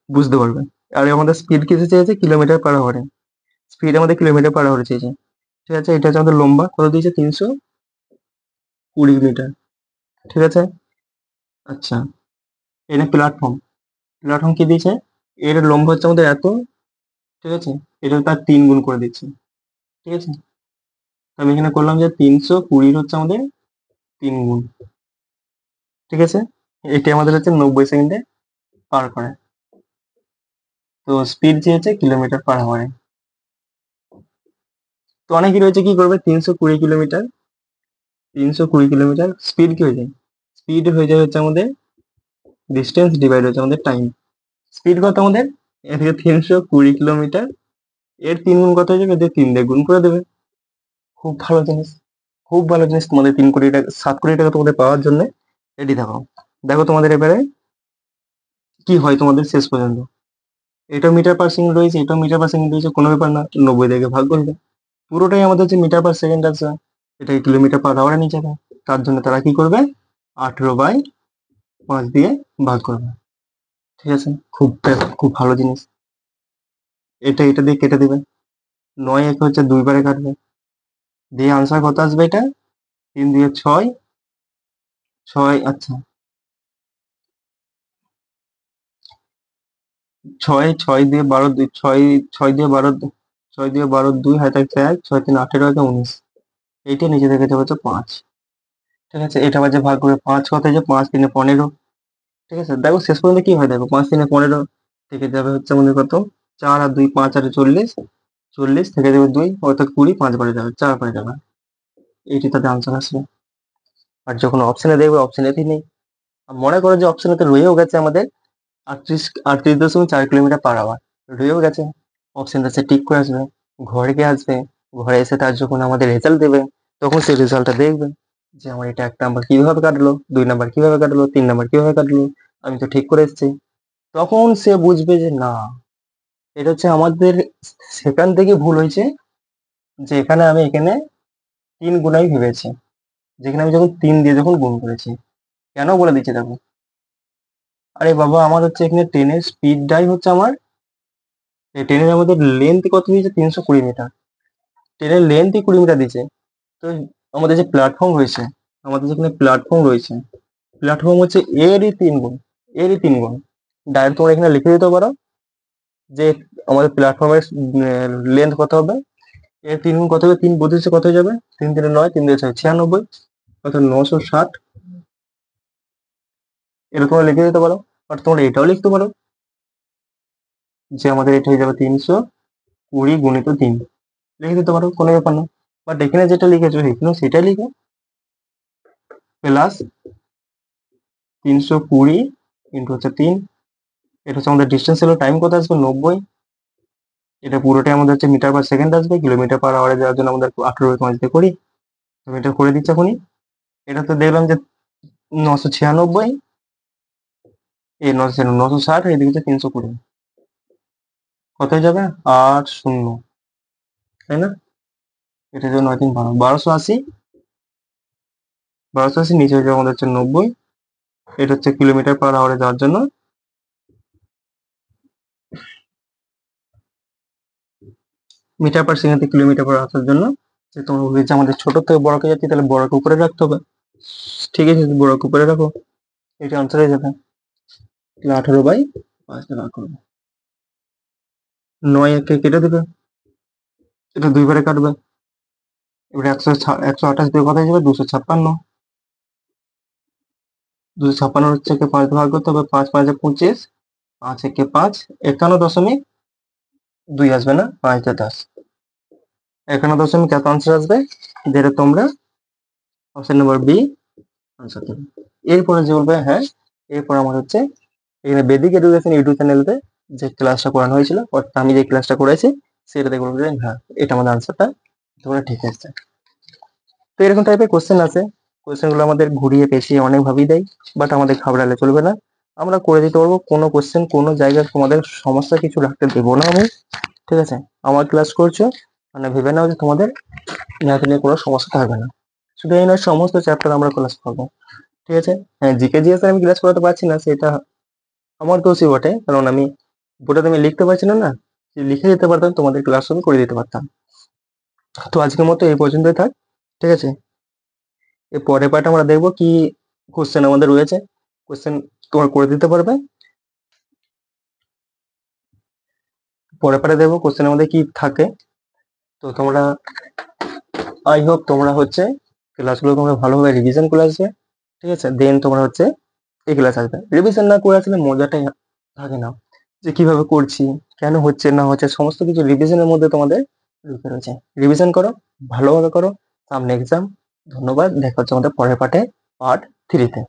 বুঝতে পারবে। আর আমাদের স্পিড কিসে চেয়েছে, কিলোমিটার পার আওয়ারে, স্পিড আমাদের কিলোমিটার পার আওয়ারে চেয়েছে। ঠিক আছে, এটা হচ্ছে আমাদের লম্বা কত দিয়েছে, 320 মিটার। ঠিক আছে, আচ্ছা, এটা প্ল্যাটফর্ম, প্ল্যাটফর্ম কি দিয়েছে, এর লম্বা হচ্ছে আমাদের এত, ঠিক আছে, এটা তার 3 গুণ করে দিচ্ছে। ঠিক আছে, তো আমি এখানে করলাম যে 320 হচ্ছে আমাদের 3 গুণ। ঠিক আছে, এটি আমাদের হচ্ছে 90 সেকেন্ডে পার করে। তো স্পিড চেয়েছে কিলোমিটার পার আওয়ারে। তো অনেকে রয়েছে কি করবে, 320 কিলোমিটার, 320 কিলোমিটার স্পিড কি হয়ে যায়, স্পিড হয়ে যায় হচ্ছে আমাদের ডিস্টেন্স ডিভাইড হচ্ছে আমাদের টাইম। স্পিড কত আমাদের, এদিকে 320 কিলোমিটার, এর 3 গুণ কত হয়ে যাবে, এদের 3 দিয়ে গুণ করে দেবে। খুব ভালো জিনিস, খুব ভালো জিনিস, তোমাদের 3 কোটি টাকা, 7 কোটি টাকা তোমাদের পাওয়ার জন্য রেডি থাকো। দেখো তোমাদের এবারে কি হয় তোমাদের শেষ পর্যন্ত। এটা মিটার পার সেকেন্ড রয়েছে, এটা মিটার পার সেকেন্ড রয়েছে, কোনো ব্যাপার না, 90 থেকে ভাগ করবে। পুরোটাই আমাদের যে মিটার পার সেকেন্ড আছে, এটাকে কিলোমিটার পার আওয়ারে নিয়ে যাবে। তার জন্য তারা কি করবে, 18/5 দিয়ে ভাগ করবে। ঠিক আছে, খুব ভালো জিনিস। এটা দিয়ে কেটে দেবে, 9 একে হচ্ছে 2 বারে কাটবে, দিয়ে আনসার কত আসবে, এটা 3 দিয়ে 6, 6, আচ্ছা, 6, 6 দিয়ে 12, 6, 6 দিয়ে 12, 6 দিয়ে 12, 2 হাতে থাকছে 1, 6 3 18 এইটা নিচে থেকে যাবে হচ্ছে 5। ঠিক আছে, এটা আবার যে ভাগ করে 5 কত হয়েছে, 5 3 15। ঠিক আছে, দেখো শেষ পর্যন্ত কি হয়, দেখো 5 3 15 থেকে যাবে হচ্ছে আমাদের কত, 4 আর 2 5 আর 40, 40 থেকে যাবে 2, অর্থাৎ 20, 5 বারে যাবে, 4 বারে যাবে, এইটি তাদের আনসার আসবে। আর যখন অপশনে দেখবে, অপশনেতে নেই। আর মনে করো যে অপশনেতে রয়েও গেছে আমাদের 38.4 কিলোমিটার পার আওয়ার, রয়েও গেছে, অপশনটা সে টিক করে আসবে, ঘরে গিয়ে আসবে, ঘরে এসে তার যখন আমাদের রেজাল্ট দেবে, তখন সেই রেজাল্টটা দেখবে, যে আমার এটা 1 নাম্বার কিভাবে কাটলো, 2 নাম্বার কিভাবে কাটলো, 3 নাম্বার কিভাবে কাটলো, আমি তো ঠিক করে এসেছি। তখন সে বুঝবে যে না, এটা হচ্ছে আমাদের সেখান থেকে ভুল হয়েছে, যে এখানে 3 গুণাই ভেবেছি, যেখানে আমি যখন 3 দিয়ে যখন গুণ করেছি। কেন বলে দিচ্ছি দেখো, আরে বাবা, আমার হচ্ছে এখানে ট্রেনের স্পিডটাই হচ্ছে আমার, ট্রেনের আমাদের লেন্থ কত দিয়েছে, 320 মিটার, ট্রেনের লেন্থই 20 মিটার দিয়েছে। তো আমাদের যে প্ল্যাটফর্ম রয়েছে, আমাদের যেখানে প্ল্যাটফর্ম রয়েছে, প্ল্যাটফর্ম হচ্ছে এরই 3 গুণ, এরই 3 গুণ। ডাইরেক্ট তোমরা এখানে লিখে দিতে পারো যে আমাদের প্ল্যাটফর্মের লেন্থ কত হবে, এর 3 গুণ কত হবে, 3 32 কত হয়ে যাবে, 3 3 9, 3 2 6 96, অর্থাৎ 960। এটা তোমরা লিখে দিতে পারো। আর তোমরা এটাও লিখতে পারো যে আমাদের এটা হয়ে যাবে 320 × 3, লিখে দিতে পারো, কোনো ব্যাপার না। বাট এখানে যেটা লিখেছো এখানেও সেটাই লিখো, প্লাস 320 ইন্টু হচ্ছে 3, এটা হচ্ছে আমাদের ডিস্টেন্স, ছিল টাইম কত আসবে, 90। এটা পুরোটাই আমাদের হচ্ছে মিটার পার সেকেন্ড আসবে, কিলোমিটার পার আওয়ারে যাওয়ার জন্য আমাদের 18 তোমার যদি করি, তুমি এটা করে দিচ্ছ এখনই। এটা তো দেখলাম যে 996, এই 960, এদিকে হচ্ছে 320, কত হয়ে যাবে? 8 শূন্য, তাই না? এটার জন্য 9 3 12, 1280, 1280 নিচে হয়ে যাবে আমাদের হচ্ছে 90। এটা হচ্ছে কিলোমিটার পার আওয়ারে যাওয়ার জন্য, মিটার পার সেকেন্ড থেকে কিলোমিটার পার আসার জন্য যে তোমার বলেছে আমাদের ছোট থেকে বড়কে যাচ্ছি, তাহলে বড়কে উপরে রাখতে হবে। ঠিক আছে, বড়কে উপরে রাখো, এটা আনসার হয়ে যাবে। তাহলে 18/5 দিয়ে ভাগ করবে, 9 একে কেটে দেবে, এটা 2 বারে কাটবে। এবার 128 দিয়ে কথা যাবে 256, 256 হচ্ছে 5 দিয়ে ভাগ করতে হবে, 5 5 25, 5 একে 5, 51.2 আসবে না, 5 দিয়ে 10, 51 এত আনসার আসবে, যেটা তোমরা অপশন নাম্বার বি আনসার দেবে। এরপরে যে বলবে হ্যাঁ, এরপর আমার হচ্ছে এখানে বেদিক এডুকেশন ইউটিউব চ্যানেলতে যে ক্লাসটা করানো হয়েছিল, অর্থাৎ আমি যে ক্লাসটা করেছি সেটাতে বলবে যে হ্যাঁ এটা আমাদের আনসারটা তোমরা ঠিক আছে। তো এরকম টাইপের কোশ্চেন আছে, কোশ্চেনগুলো আমাদের ঘুরিয়ে পেঁচিয়ে অনেকভাবেই দেয়, বাট আমাদের ঘাবড়ালে চলবে না, আমরা করে দিতে পারবো। কোনো কোশ্চেন কোনো জায়গায় তোমাদের সমস্যা কিছু রাখতে দেবো না আমি, ঠিক আছে? আমার ক্লাস করছো মানে ভেবে নাও যে তোমাদের ম্যাথ নিয়ে কোনো সমস্যা থাকবে না। শুধু এই নয়, সমস্ত চ্যাপ্টার আমরা ক্লাস করবো, ঠিক আছে? হ্যাঁ, জিকে জিএস আমি ক্লাস করাতে পারছি না, সেটা আমার দোষই বটে, কারণ আমি বোর্ডে আমি লিখতে পারছি না, না যে লিখে দিতে পারতাম তোমাদের ক্লাস আমি করে দিতে পারতাম। তো আজকের মতো এই পর্যন্তই থাক, ঠিক আছে? এর পরের পার্ট আমরা দেখবো কি কোশ্চেন আমাদের রয়েছে, কোশ্চেন তোমার করে দিতে পারবে। পরের পার্টে দেখবো কোশ্চেন আমাদের কি থাকে। তো তোমরা আই হোপ তোমরা হচ্ছে ক্লাসগুলো তোমরা ভালোভাবে রিভিশন করে আসবে, ঠিক আছে? দেন তোমরা হচ্ছে এই ক্লাস আসবে। রিভিশন না করে আসলে মজাটাই থাকে না, যে কিভাবে করছি, কেন হচ্ছে না হচ্ছে, সমস্ত কিছু রিভিশনের মধ্যে তোমাদের লুকিয়ে রয়েছে। রিভিশন করো, ভালোভাবে করো, সামনে এক্সাম। ধন্যবাদ, দেখা হচ্ছে আমাদের পরের পার্টে, পার্ট 3-তে।